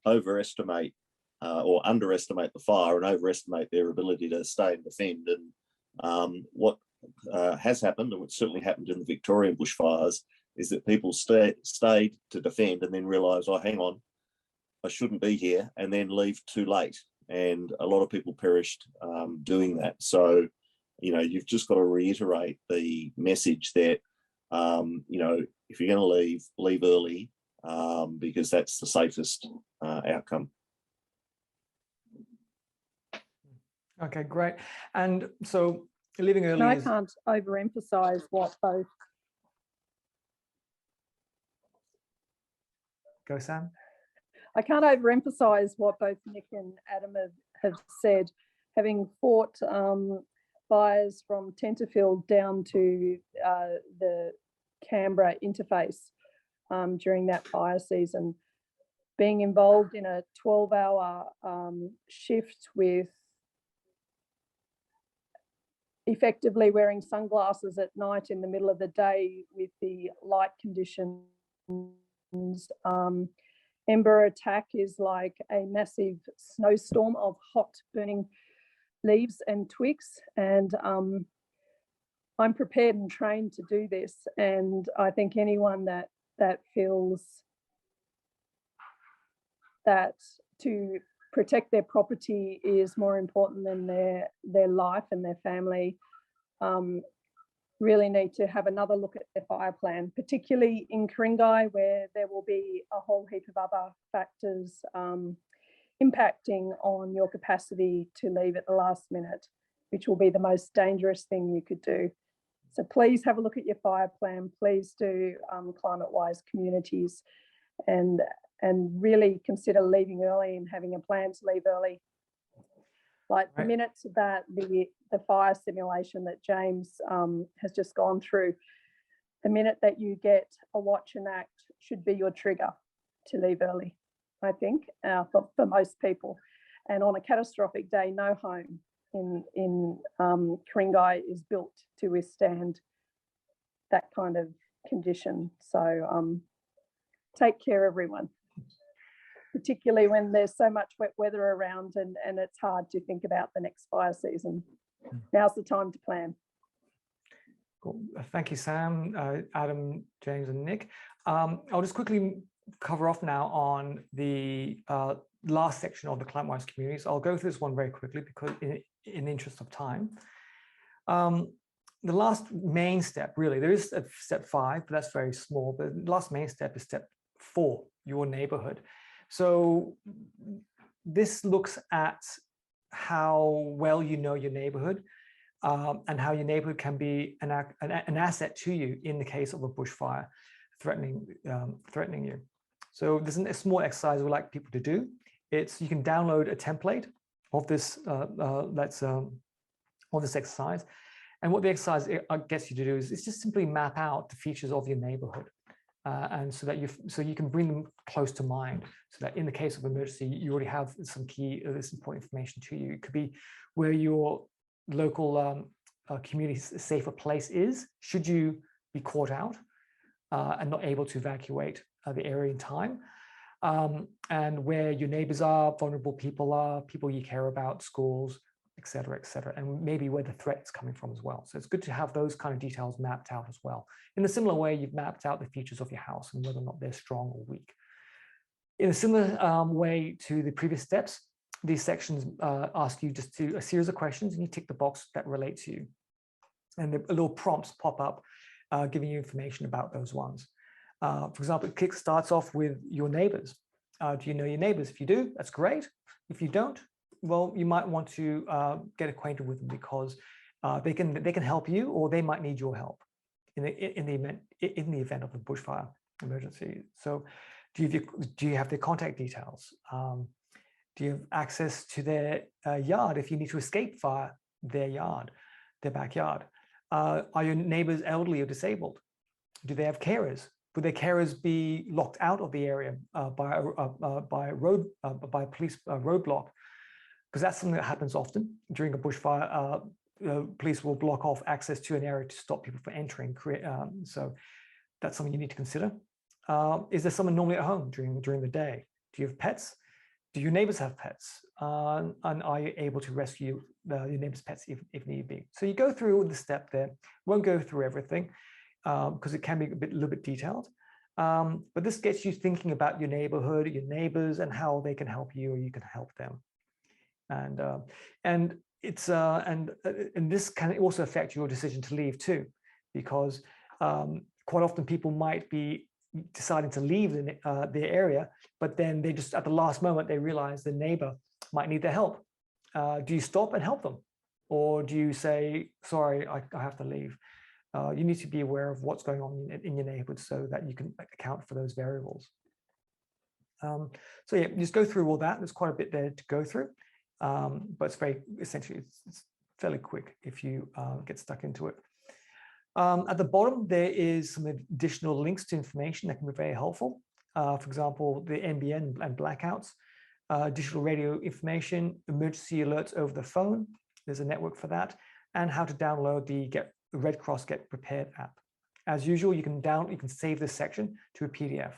overestimate or underestimate the fire and overestimate their ability to stay and defend. And what has happened, and what certainly happened in the Victorian bushfires, is that people stayed to defend and then realised, oh, hang on, I shouldn't be here, and then leave too late. And a lot of people perished doing that. So, you know, you've just got to reiterate the message that, you know, if you're going to leave early, because that's the safest outcome. Okay, great. And so leaving early. And I can't overemphasize what both. Go, Sam. I can't overemphasize what both Nick and Adam have said. Having fought fires from Tenterfield down to the Canberra interface during that fire season, being involved in a 12-hour shift with effectively wearing sunglasses at night in the middle of the day with the light conditions. Ember attack is like a massive snowstorm of hot burning leaves and twigs, and I'm prepared and trained to do this, and I think anyone that feels that to protect their property is more important than their life and their family really need to have another look at their fire plan, particularly in Ku-ring-gai, where there will be a whole heap of other factors impacting on your capacity to leave at the last minute, which will be the most dangerous thing you could do. So please have a look at your fire plan. Please do climate-wise communities and really consider leaving early and having a plan to leave early. Like the minute that the fire simulation that James has just gone through, the minute that you get a watch and act should be your trigger to leave early, I think, for most people. And on a catastrophic day, no home in Ku-ring-gai is built to withstand that kind of condition. So take care, everyone, particularly when there's so much wet weather around and it's hard to think about the next fire season. Now's the time to plan. Cool. Thank you, Sam, Adam, James, and Nick. I'll just quickly cover off now on the last section of the climate-wise communities. I'll go through this one very quickly because in the interest of time. The last main step, really, there is a step 5, but that's very small. The last main step is step 4, your neighborhood. So this looks at how well you know your neighborhood and how your neighborhood can be an asset to you in the case of a bushfire threatening you. So there's a small exercise we like people to do. It's you can download a template of this of this exercise, and what the exercise gets you to do is it's just simply map out the features of your neighborhood, and so that you can bring them close to mind, so that in the case of emergency you already have some key this important information to you. It could be where your local community safer place is should you be caught out and not able to evacuate the area in time, and where your neighbors are, vulnerable people are, people you care about, schools, et cetera, and maybe where the threat is coming from as well. So it's good to have those kind of details mapped out as well. In a similar way, you've mapped out the features of your house and whether or not they're strong or weak. In a similar way to the previous steps, these sections ask you just to a series of questions, and you tick the box that relate to you. And the little prompts pop up giving you information about those ones. For example, it starts off with your neighbors. Do you know your neighbors? If you do, that's great. If you don't, well, you might want to get acquainted with them because they can help you, or they might need your help in the event of a bushfire emergency. So, do you have their contact details? Do you have access to their yard if you need to escape via their yard, their backyard? Are your neighbors elderly or disabled? Do they have carers? Would their carers be locked out of the area by a police roadblock? Because that's something that happens often during a bushfire. Police will block off access to an area to stop people from entering. So that's something you need to consider. Is there someone normally at home during the day? Do you have pets? Do your neighbors have pets? And are you able to rescue your neighbors' pets if need be? So you go through the step there. Won't go through everything because it can be a little bit detailed. But this gets you thinking about your neighborhood, your neighbors, and how they can help you or you can help them. And this can also affect your decision to leave too, because quite often people might be deciding to leave their area, but then they just at the last moment they realize the neighbor might need their help. Do you stop and help them, or do you say, sorry, I have to leave? You need to be aware of what's going on in your neighborhood so that you can account for those variables. So yeah, just go through all that. There's quite a bit there to go through, but it's it's fairly quick if you get stuck into it. At the bottom, there is some additional links to information that can be very helpful. For example, the NBN and blackouts, digital radio information, emergency alerts over the phone. There's a network for that, and how to download the Red Cross Get Prepared app. As usual, you can save this section to a PDF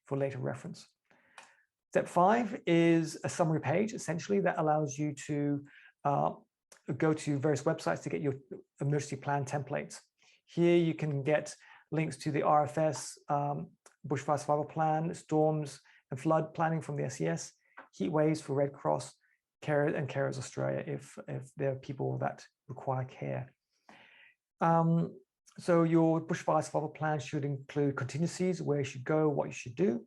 for later reference. Step 5 is a summary page, essentially, that allows you to go to various websites to get your emergency plan templates. Here you can get links to the RFS, Bushfire Survival Plan, storms and flood planning from the SES, heat waves for Red Cross, Carers Australia if there are people that require care. So your Bushfire Survival Plan should include contingencies, where you should go, what you should do,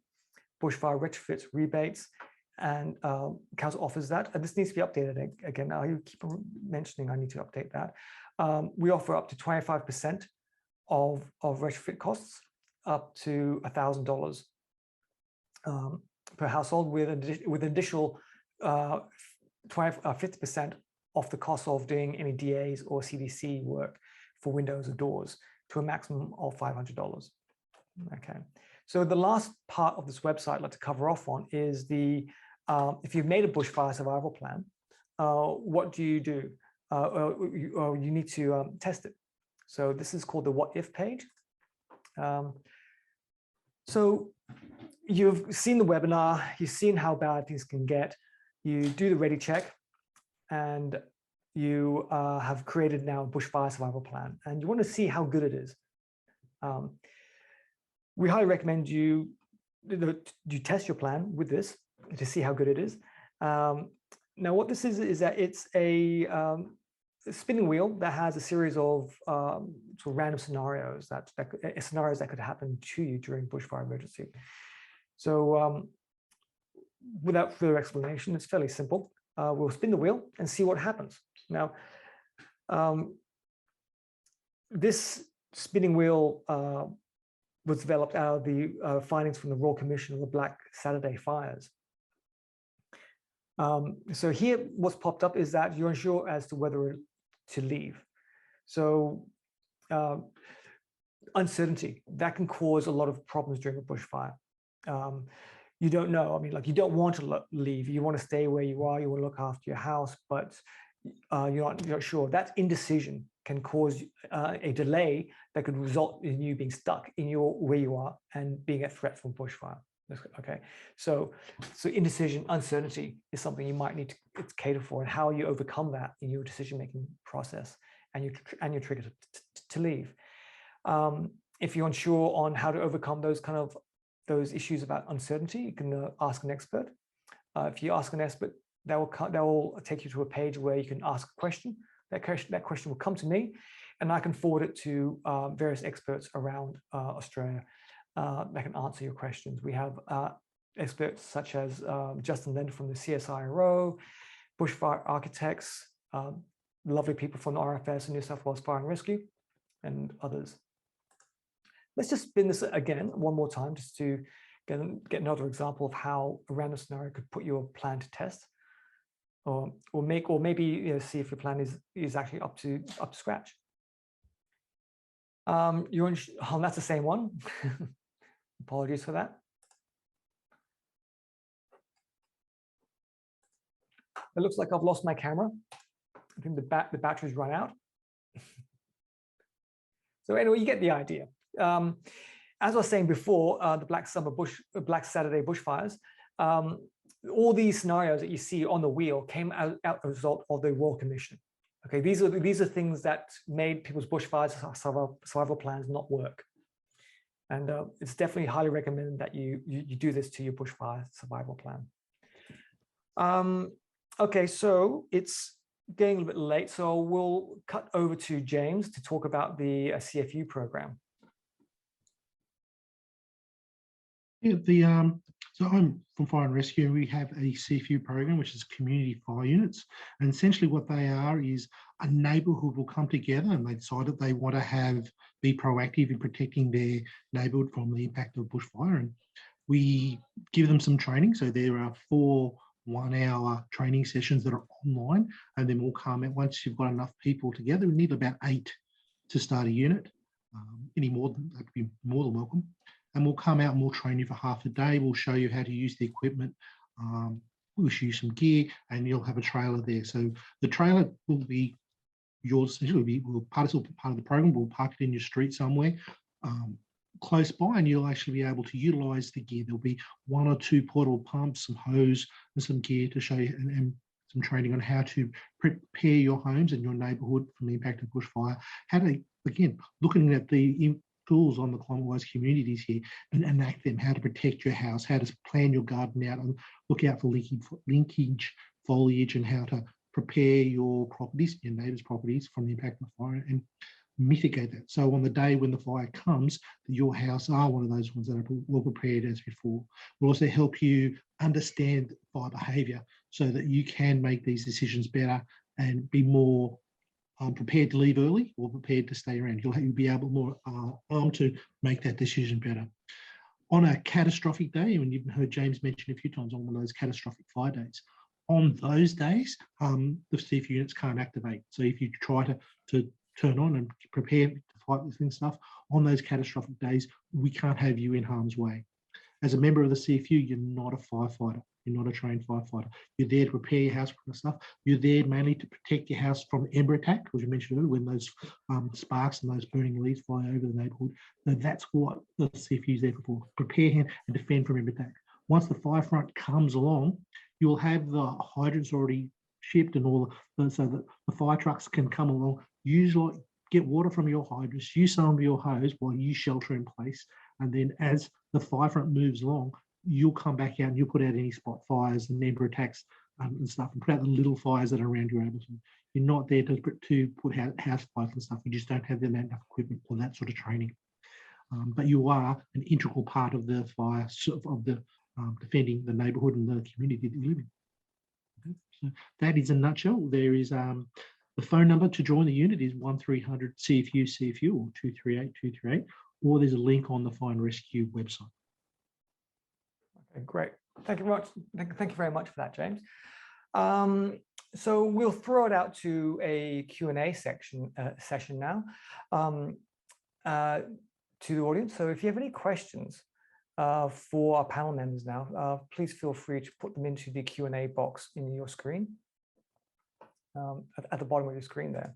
bushfire retrofits, rebates, and council offers that. And this needs to be updated again. I keep mentioning I need to update that. We offer up to 25% of retrofit costs, up to $1,000 per household, with an additional 50% off the cost of doing any DAs or CDC work for windows or doors, to a maximum of $500. Okay. So the last part of this website I'd like to cover off on is the, if you've made a bushfire survival plan, what do? You need to test it. So this is called the what if page. So you've seen the webinar, you've seen how bad things can get. You do the ready check, and you have created now a bushfire survival plan, and you want to see how good it is. We highly recommend you test your plan with this to see how good it is. Now, what this is that it's a spinning wheel that has a series of sort of random scenarios that could happen to you during bushfire emergency. So without further explanation, it's fairly simple. We'll spin the wheel and see what happens. Now, this spinning wheel was developed out of the findings from the Royal Commission of the Black Saturday fires. So here, what's popped up is that you're unsure as to whether to leave. So uncertainty, that can cause a lot of problems during a bushfire. You don't know, I mean, like, you don't want to leave, you want to stay where you are, you want to look after your house, but you're not sure. That indecision can cause a delay that could result in you being stuck in where you are and being at threat from bushfire. Okay, so indecision, uncertainty is something you might need to cater for, and how you overcome that in your decision-making process and your trigger to leave. If you're unsure on how to overcome those issues about uncertainty, you can ask an expert. If you ask an expert, that will take you to a page where you can ask a question. That question will come to me, and I can forward it to various experts around Australia that can answer your questions. We have experts such as Justin Lind from the CSIRO, Bushfire Architects, lovely people from the RFS and New South Wales Fire and Rescue, and others. Let's just spin this again one more time, just to get another example of how a random scenario could put your plan to test, or maybe see if your plan is actually up to scratch. That's the same one. Apologies for that. It looks like I've lost my camera. I think the battery's run out. So anyway, you get the idea. As I was saying before, the Black Saturday bushfires, all these scenarios that you see on the wheel came out as a result of the Royal Commission. Okay, these are things that made people's bushfire survival plans not work. And it's definitely highly recommended that you do this to your bushfire survival plan. Okay, so it's getting a little bit late, so we'll cut over to James to talk about the CFU program. Yeah, so I'm from Fire and Rescue, and we have a CFU program, which is community fire units. And essentially what they are is a neighbourhood will come together and they decide that they want to be proactive in protecting their neighbourhood from the impact of bushfire. And we give them some training. So there are 4 one-hour training sessions that are online, and then we'll come out once you've got enough people together. We need about 8 to start a unit. Any more, that would be more than welcome. And we'll come out and we'll train you for half a day. We'll show you how to use the equipment. We'll show you some gear, and you'll have a trailer there. So the trailer will be yours. It'll be part of the program. We'll park it in your street somewhere close by, and you'll actually be able to utilise the gear. There'll be 1 or 2 portable pumps, some hose, and some gear to show you, and some training on how to prepare your homes and your neighbourhood from the impact of bushfire. How to, again, looking at the tools on the climate-wise communities here and enact them, how to protect your house, how to plan your garden out and look out for linkage foliage, and how to prepare your properties, your neighbours' properties, from the impact of fire and mitigate that. So on the day when the fire comes, your house are one of those ones that are well prepared as before. We'll also help you understand fire behaviour so that you can make these decisions better and be more prepared to leave early or prepared to stay around. You'll be able more armed to make that decision better. On a catastrophic day, and you've heard James mention a few times, on one of those catastrophic fire days, on those days, the CFU units can't activate. So if you try to turn on and prepare to fight this and stuff, on those catastrophic days, we can't have you in harm's way. As a member of the CFU, you're not a firefighter. You're not a trained firefighter. You're there to prepare your house for stuff. You're there mainly to protect your house from ember attack, as you mentioned earlier, when those sparks and those burning leaves fly over the neighbourhood. So that's what the CFU is there for, prepare and defend from ember attack. Once the fire front comes along, you'll have the hydrants already shipped and all so that the fire trucks can come along, get water from your hydrants, use some of your hose while you shelter in place. And then as the fire front moves along, you'll come back out and you'll put out any spot fires and member attacks and stuff, and put out the little fires that are around your able to. You're not there to put out house fires and stuff. You just don't have enough equipment or that sort of training. But you are an integral part of the fire, of the defending the neighbourhood and the community that you live in. Okay. So that is a nutshell. There is the phone number to join the unit is 1300 CFU or 238 or there's a link on the Fire and Rescue website. Okay, great. Thank you very much. Thank you very much for that, James. So we'll throw it out to a Q&A session now to the audience. So if you have any questions for our panel members now, please feel free to put them into the Q&A box in your screen, at the bottom of your screen there.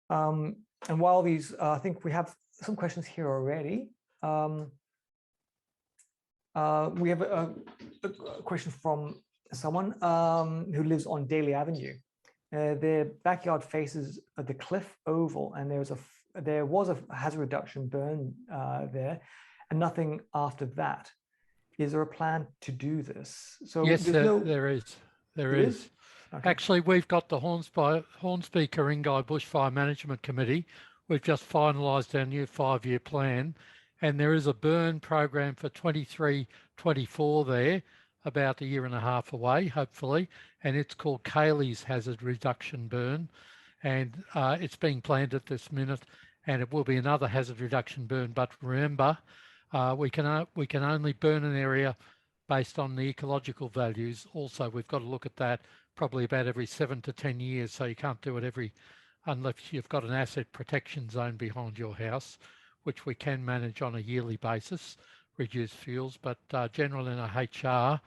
And while these, I think we have some questions here already. We have a question from someone who lives on Daly Avenue. Their backyard faces the Cliff Oval, and there was a hazard reduction burn there, and nothing after that. Is there a plan to do this? So yes, there is. There is. Okay. Actually, we've got the Hornsbury Ku-ring-gai Bushfire Management Committee. We've just finalised our new 5-year plan, and there is a burn program for 23-24 there, about a year and a half away, hopefully, and it's called Cayley's Hazard Reduction Burn, and it's being planned at this minute, and it will be another hazard reduction burn. But remember, we can only burn an area based on the ecological values. Also, we've got to look at that probably about every 7 to 10 years, so you can't do it unless you've got an asset protection zone behind your house, which we can manage on a yearly basis, reduce fuels, but generally in a HR,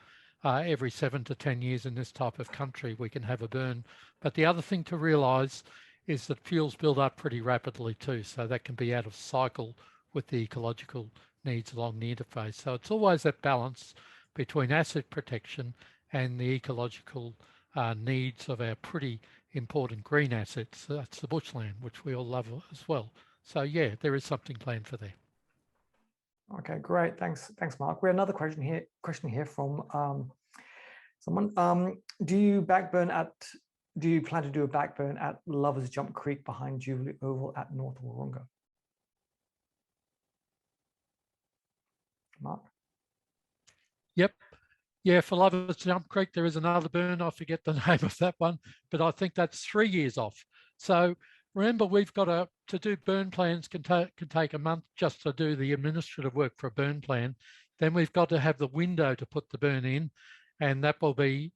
every 7 to 10 years in this type of country, we can have a burn. But the other thing to realise is that fuels build up pretty rapidly too, so that can be out of cycle with the ecological needs along the interface. So it's always that balance between asset protection and the ecological needs of our pretty important green assets. That's the bushland, which we all love as well. So yeah, there is something planned for there. Okay, great. Thanks, Mark. We have another question here from someone. Do you plan to do a backburn at Lovers Jump Creek behind Juvie Oval at North Warrunga? Mark? Yep. Yeah, for Lovers Jump Creek, there is another burn. I forget the name of that one, but I think that's 3 years off. So remember, we've got to do burn plans can take a month just to do the administrative work for a burn plan. Then we've got to have the window to put the burn in, and that will be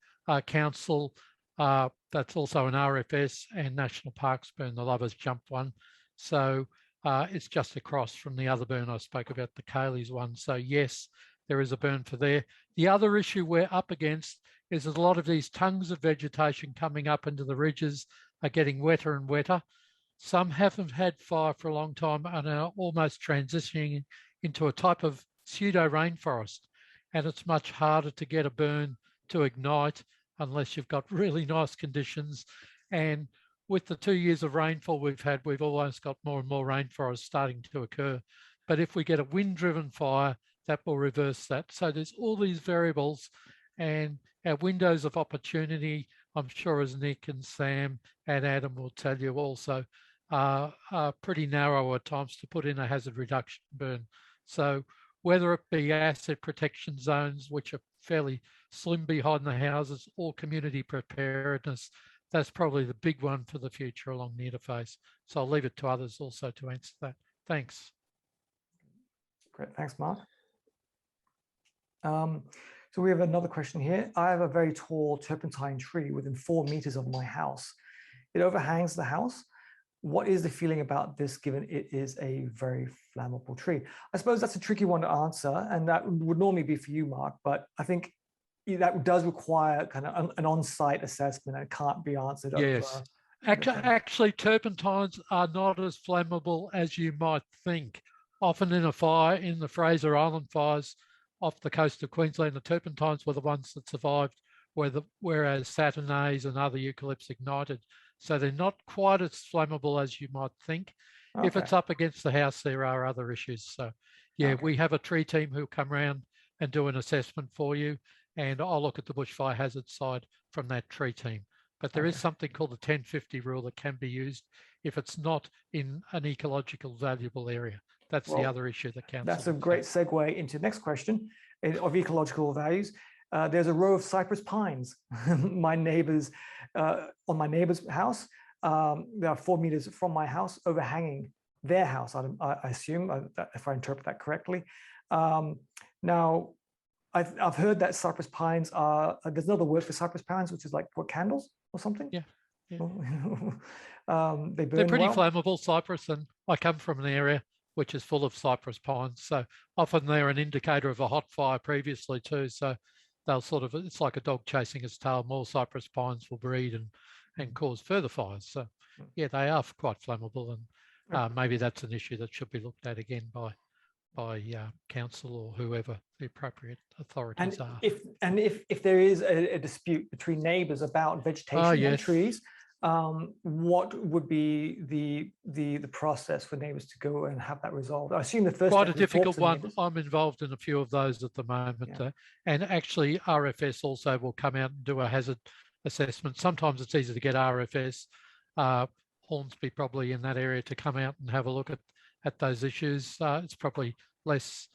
council. That's also an RFS and National Parks burn, the Lovers Jump one. So it's just across from the other burn I spoke about, the Cayley's one. So yes, there is a burn for there. The other issue we're up against is that a lot of these tongues of vegetation coming up into the ridges are getting wetter and wetter. Some haven't had fire for a long time and are almost transitioning into a type of pseudo rainforest. And it's much harder to get a burn to ignite unless you've got really nice conditions. And with the 2 years of rainfall we've had, we've always got more and more rainforest starting to occur. But if we get a wind-driven fire, that will reverse that. So there's all these variables, and our windows of opportunity, I'm sure as Nick and Sam and Adam will tell you also, are pretty narrow at times to put in a hazard reduction burn. So whether it be asset protection zones, which are fairly slim behind the houses, or community preparedness, that's probably the big one for the future along the interface. So I'll leave it to others also to answer that. Thanks. Great, thanks, Mark. So we have another question here. I have a very tall turpentine tree within 4 meters of my house. It overhangs the house. What is the feeling about this, given it is a very flammable tree? I suppose that's a tricky one to answer, and that would normally be for you, Mark, but I think that does require kind of an on-site assessment, and it can't be answered. Yes. Actually, turpentines are not as flammable as you might think. Often in a fire, in the Fraser Island fires off the coast of Queensland, the turpentines were the ones that survived whereas Saturnays and other eucalypts ignited. So they're not quite as flammable as you might think. Okay. If it's up against the house, there are other issues. So yeah, Okay. we have a tree team who come around and do an assessment for you. And I'll look at the bushfire hazard side from that tree team. But there is something called the 1050 rule that can be used if it's not in an ecological valuable area. That's the other issue that council. That's a great segue into the next question of ecological values. There's a row of cypress pines. My neighbors, on my neighbor's house, there are 4 meters from my house overhanging their house, I assume, if I interpret that correctly. Now, I've heard that cypress pines are, there's another word for cypress pines, which is like, what, candles or something? Yeah. They burn. They're pretty well. flammable, cypress, and I come from an area which is full of cypress pines. So often they're an indicator of a hot fire previously too. So they'll sort of, it's like a dog chasing its tail. More cypress pines will breed and cause further fires. So yeah, they are quite flammable, and maybe that's an issue that should be looked at again by council or whoever the appropriate authorities are. If there is a dispute between neighbours about vegetation and trees, what would be the process for neighbours to go and have that resolved? I assume the first quite a difficult one. I'm involved in a few of those at the moment, and actually RFS also will come out and do a hazard assessment. Sometimes it's easy to get RFS, Hornsbury probably in that area to come out and have a look at those issues. It's probably less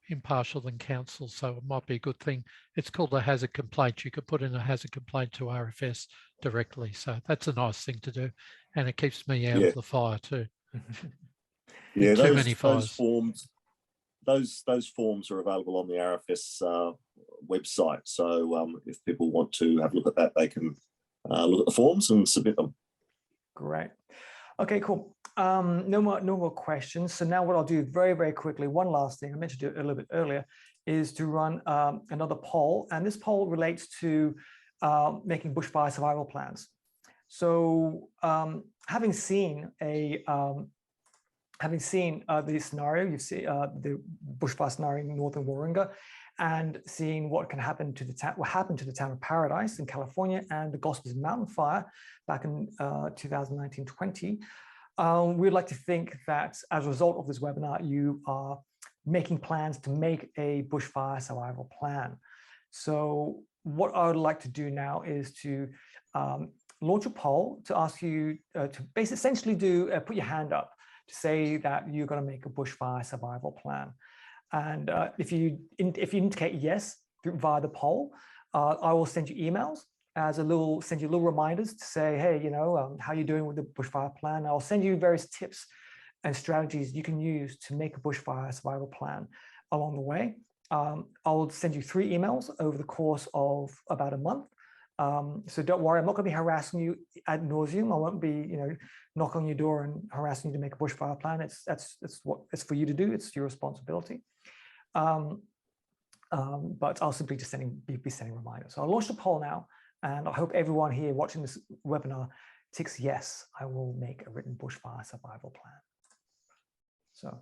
impartial than council, so it might be a good thing. It's called a hazard complaint. You could put in a hazard complaint to RFS directly, so that's a nice thing to do, and it keeps me out of the fire too. Yeah, too many fires. Those forms are available on the RFS website. So if people want to have a look at that, they can look at the forms and submit them. Great. Okay, cool. No more questions. So now what I'll do very, very quickly, one last thing, I meant to do it a little bit earlier, is to run another poll. And this poll relates to making bushfire survival plans. So having seen the scenario, you see the bushfire scenario in northern Warrunga, and seeing what can happen to the town, what happened to the town of Paradise in California and the Gospers Mountain Fire back in 2019-20. We'd like to think that as a result of this webinar, you are making plans to make a bushfire survival plan. So what I would like to do now is to launch a poll to ask you to basically essentially do put your hand up to say that you're going to make a bushfire survival plan. And if you indicate yes via the poll, I will send you emails as send you little reminders to say, hey, you know, how you doing with the bushfire plan? I'll send you various tips and strategies you can use to make a bushfire survival plan along the way. I'll send you 3 emails over the course of about a month. So don't worry, I'm not going to be harassing you ad nauseum. I won't be, you know, knock on your door and harassing you to make a bushfire plan. That's what it's for you to do. It's your responsibility. But I'll simply just be sending reminders. So I'll launch the poll now, and I hope everyone here watching this webinar ticks yes, I will make a written bushfire survival plan. So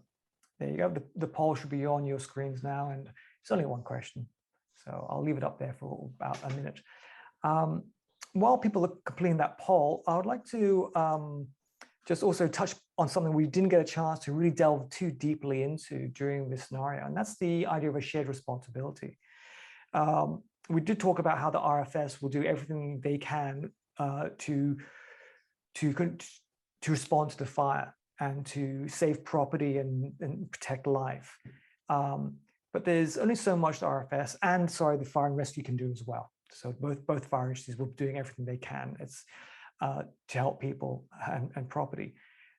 there you go. The poll should be on your screens now, and it's only one question. So I'll leave it up there for about a minute. While people are completing that poll, I would like to just also touch on something we didn't get a chance to really delve too deeply into during this scenario, and that's the idea of a shared responsibility. We did talk about how the RFS will do everything they can to respond to the fire and to save property and protect life. But there's only so much the RFS and, the fire and rescue can do as well. So both fire agencies will be doing everything they can. It's to help people and property.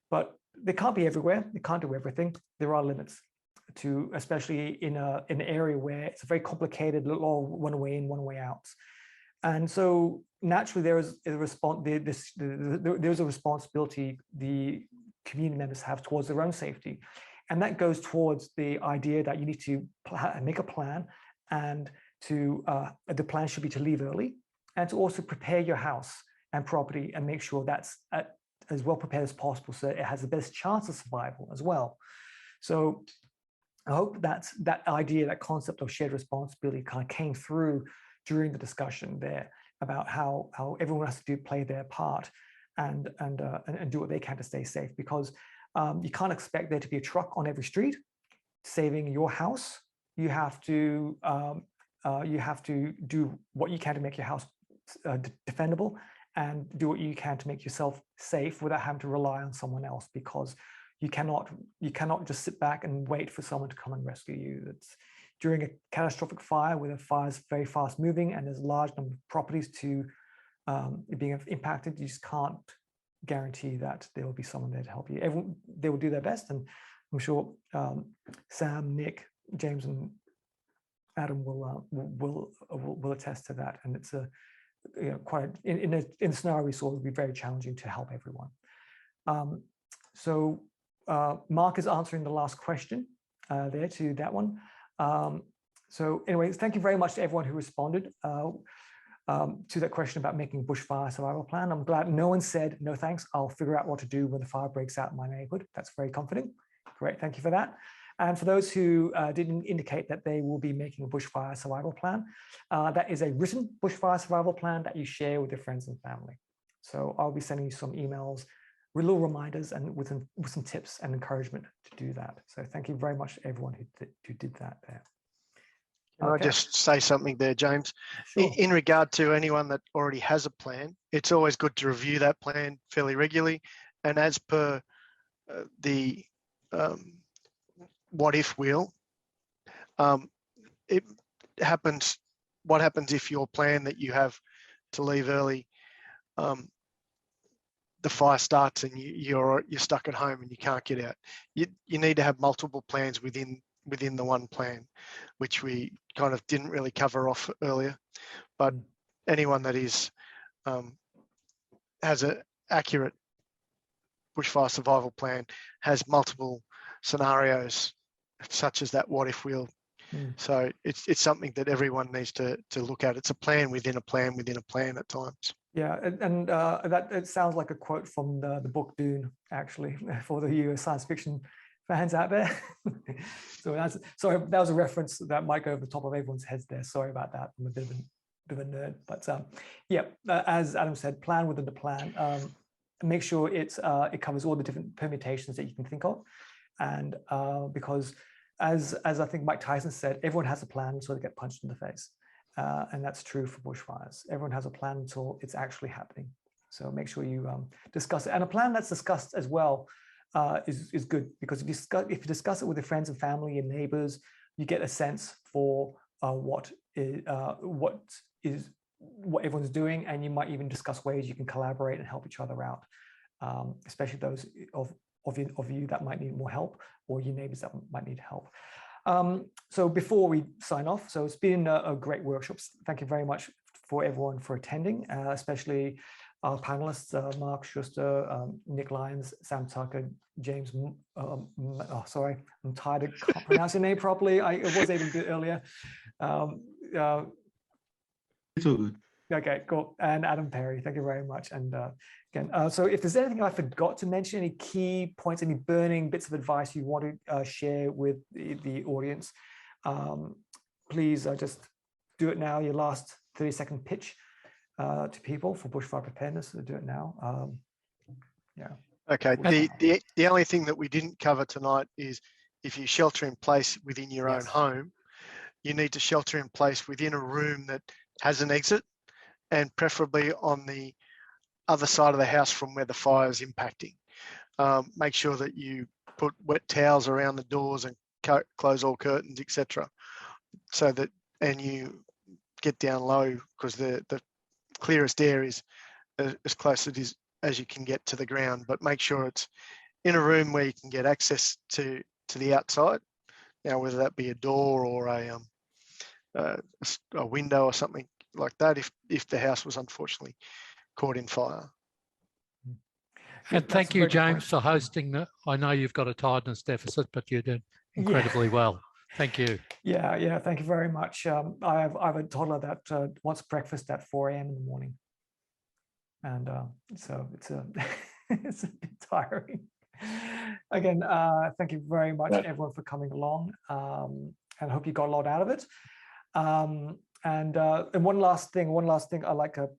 But they can't be everywhere. They can't do everything. There are limits to, especially in an area where it's a very complicated, one way in, one way out. And so naturally there is a there's a responsibility the community members have towards their own safety. And that goes towards the idea that you need to make a plan, and the plan should be to leave early, and to also prepare your house and property and make sure that's as well prepared as possible so it has the best chance of survival as well. So I hope that idea, that concept of shared responsibility kind of came through during the discussion there about how everyone has to play their part and do what they can to stay safe, because you can't expect there to be a truck on every street saving your house. You have to do what you can to make your house defendable, and do what you can to make yourself safe without having to rely on someone else, because you cannot just sit back and wait for someone to come and rescue you. It's during a catastrophic fire where the fire is very fast moving and there's a large number of properties to being impacted, you just can't guarantee that there will be someone there to help you. Everyone, they will do their best, and I'm sure Sam, Nick, James, and Adam will attest to that. And it's quite in the scenario we saw, it would be very challenging to help everyone. So Mark is answering the last question there to that one. So anyways, thank you very much to everyone who responded to that question about making bushfire survival plan. I'm glad no one said, no thanks, I'll figure out what to do when the fire breaks out in my neighborhood. That's very comforting. Great, thank you for that. And for those who didn't indicate that they will be making a bushfire survival plan, that is a written bushfire survival plan that you share with your friends and family. So I'll be sending you some emails with little reminders and with some tips and encouragement to do that. So thank you very much to everyone who did that there. Can I just say something there, James? Sure. In regard to anyone that already has a plan, it's always good to review that plan fairly regularly. And as per the what if wheel, it happens. What happens if your plan that you have to leave early, the fire starts and you're stuck at home and you can't get out? You need to have multiple plans within the one plan, which we kind of didn't really cover off earlier. But anyone that has an accurate bushfire survival plan has multiple scenarios, such as that what if wheel. So it's something that everyone needs to look at. It's a plan within a plan within a plan at times. Yeah, and that it sounds like a quote from the book Dune, actually, for the US science fiction fans out there. So that was a reference that might go over the top of everyone's heads there. Sorry about that. I'm a bit of a nerd, but yeah, as Adam said, plan within the plan. Make sure it covers all the different permutations that you can think of, and because as I think Mike Tyson said, everyone has a plan until they get punched in the face, and that's true for bushfires. Everyone has a plan until it's actually happening. So make sure you discuss it, and a plan that's discussed as well is good, because if you discuss it with your friends and family and neighbors, you get a sense for what everyone's doing, and you might even discuss ways you can collaborate and help each other out, especially those of you that might need more help, or your neighbors that might need help. So before we sign off, so it's been a great workshop. Thank you very much for everyone for attending, especially our panelists, Mark Schuster, Nick Lyons, Sam Tucker, James, sorry, I'm tired, I can't pronounce your name properly. I was able to do it earlier. It's all good. Okay, cool. And Adam Perry, thank you very much. And again, so if there's anything I forgot to mention, any key points, any burning bits of advice you want to share with the audience, please just do it now. Your last 30-second pitch to people for bushfire preparedness. So do it now. Yeah. Okay. The only thing that we didn't cover tonight is if you shelter in place within your own home, you need to shelter in place within a room that has an exit, and preferably on the other side of the house from where the fire is impacting. Make sure that you put wet towels around the doors and close all curtains, etc. So that, and you get down low, because the clearest air is as close as you can get to the ground. But make sure it's in a room where you can get access to the outside. Now, whether that be a door or a window or something like that, if the house was unfortunately caught in fire. And thank you, James, for hosting that. I know you've got a tiredness deficit, but you did incredibly well. Thank you. Yeah, thank you very much. I have a toddler that wants breakfast at 4 a.m. in the morning, and so it's a it's a bit tiring. Again, thank you very much, everyone, for coming along, and I hope you got a lot out of it. And one last thing I like to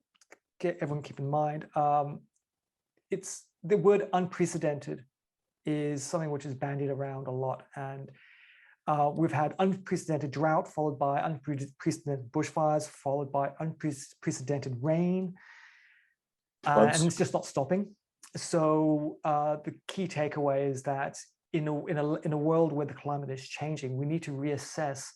get everyone keep in mind. It's the word unprecedented is something which is bandied around a lot, and we've had unprecedented drought followed by unprecedented bushfires followed by unprecedented rain, and it's just not stopping. So the key takeaway is that in a world where the climate is changing, we need to reassess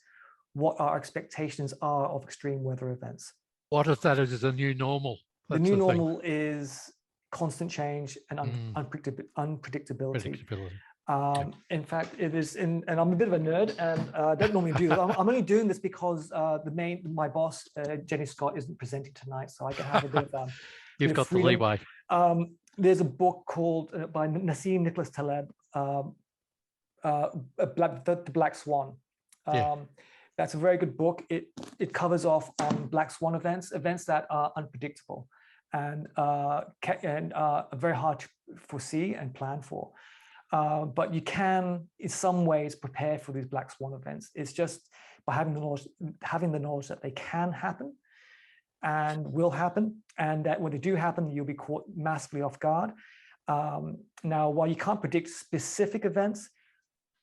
what our expectations are of extreme weather events. What if that is the new normal? The new normal is constant change and unpredictability. In fact, it is, and I'm a bit of a nerd, and I don't normally do this. I'm only doing this because my boss, Jenny Scott, isn't presenting tonight, so I can have a bit of You've got the leeway. There's a book called by Nassim Nicholas Taleb, The Black Swan. That's a very good book. It covers off on black swan events that are unpredictable and are very hard to foresee and plan for. But you can, in some ways, prepare for these black swan events. It's just by having the knowledge that they can happen and will happen, and that when they do happen, you'll be caught massively off guard. Now, while you can't predict specific events,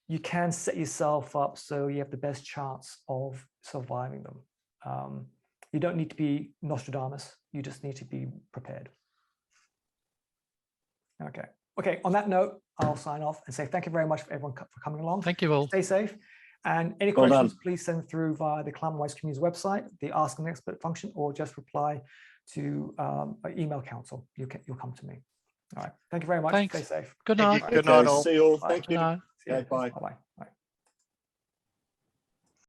you can set yourself up so you have the best chance of surviving them. You don't need to be Nostradamus. You just need to be prepared. Okay. On that note, I'll sign off and say thank you very much for everyone for coming along. Thank you all. Stay safe. And any questions, please send through via the Climate Wise Community's website, the Ask an Expert function, or just reply to email council. You'll come to me. All right. Thank you very much. Thanks. Stay safe. Good night. Good night all. See you all. Bye. Thank you. Good night. See you. Okay, bye. Bye-bye.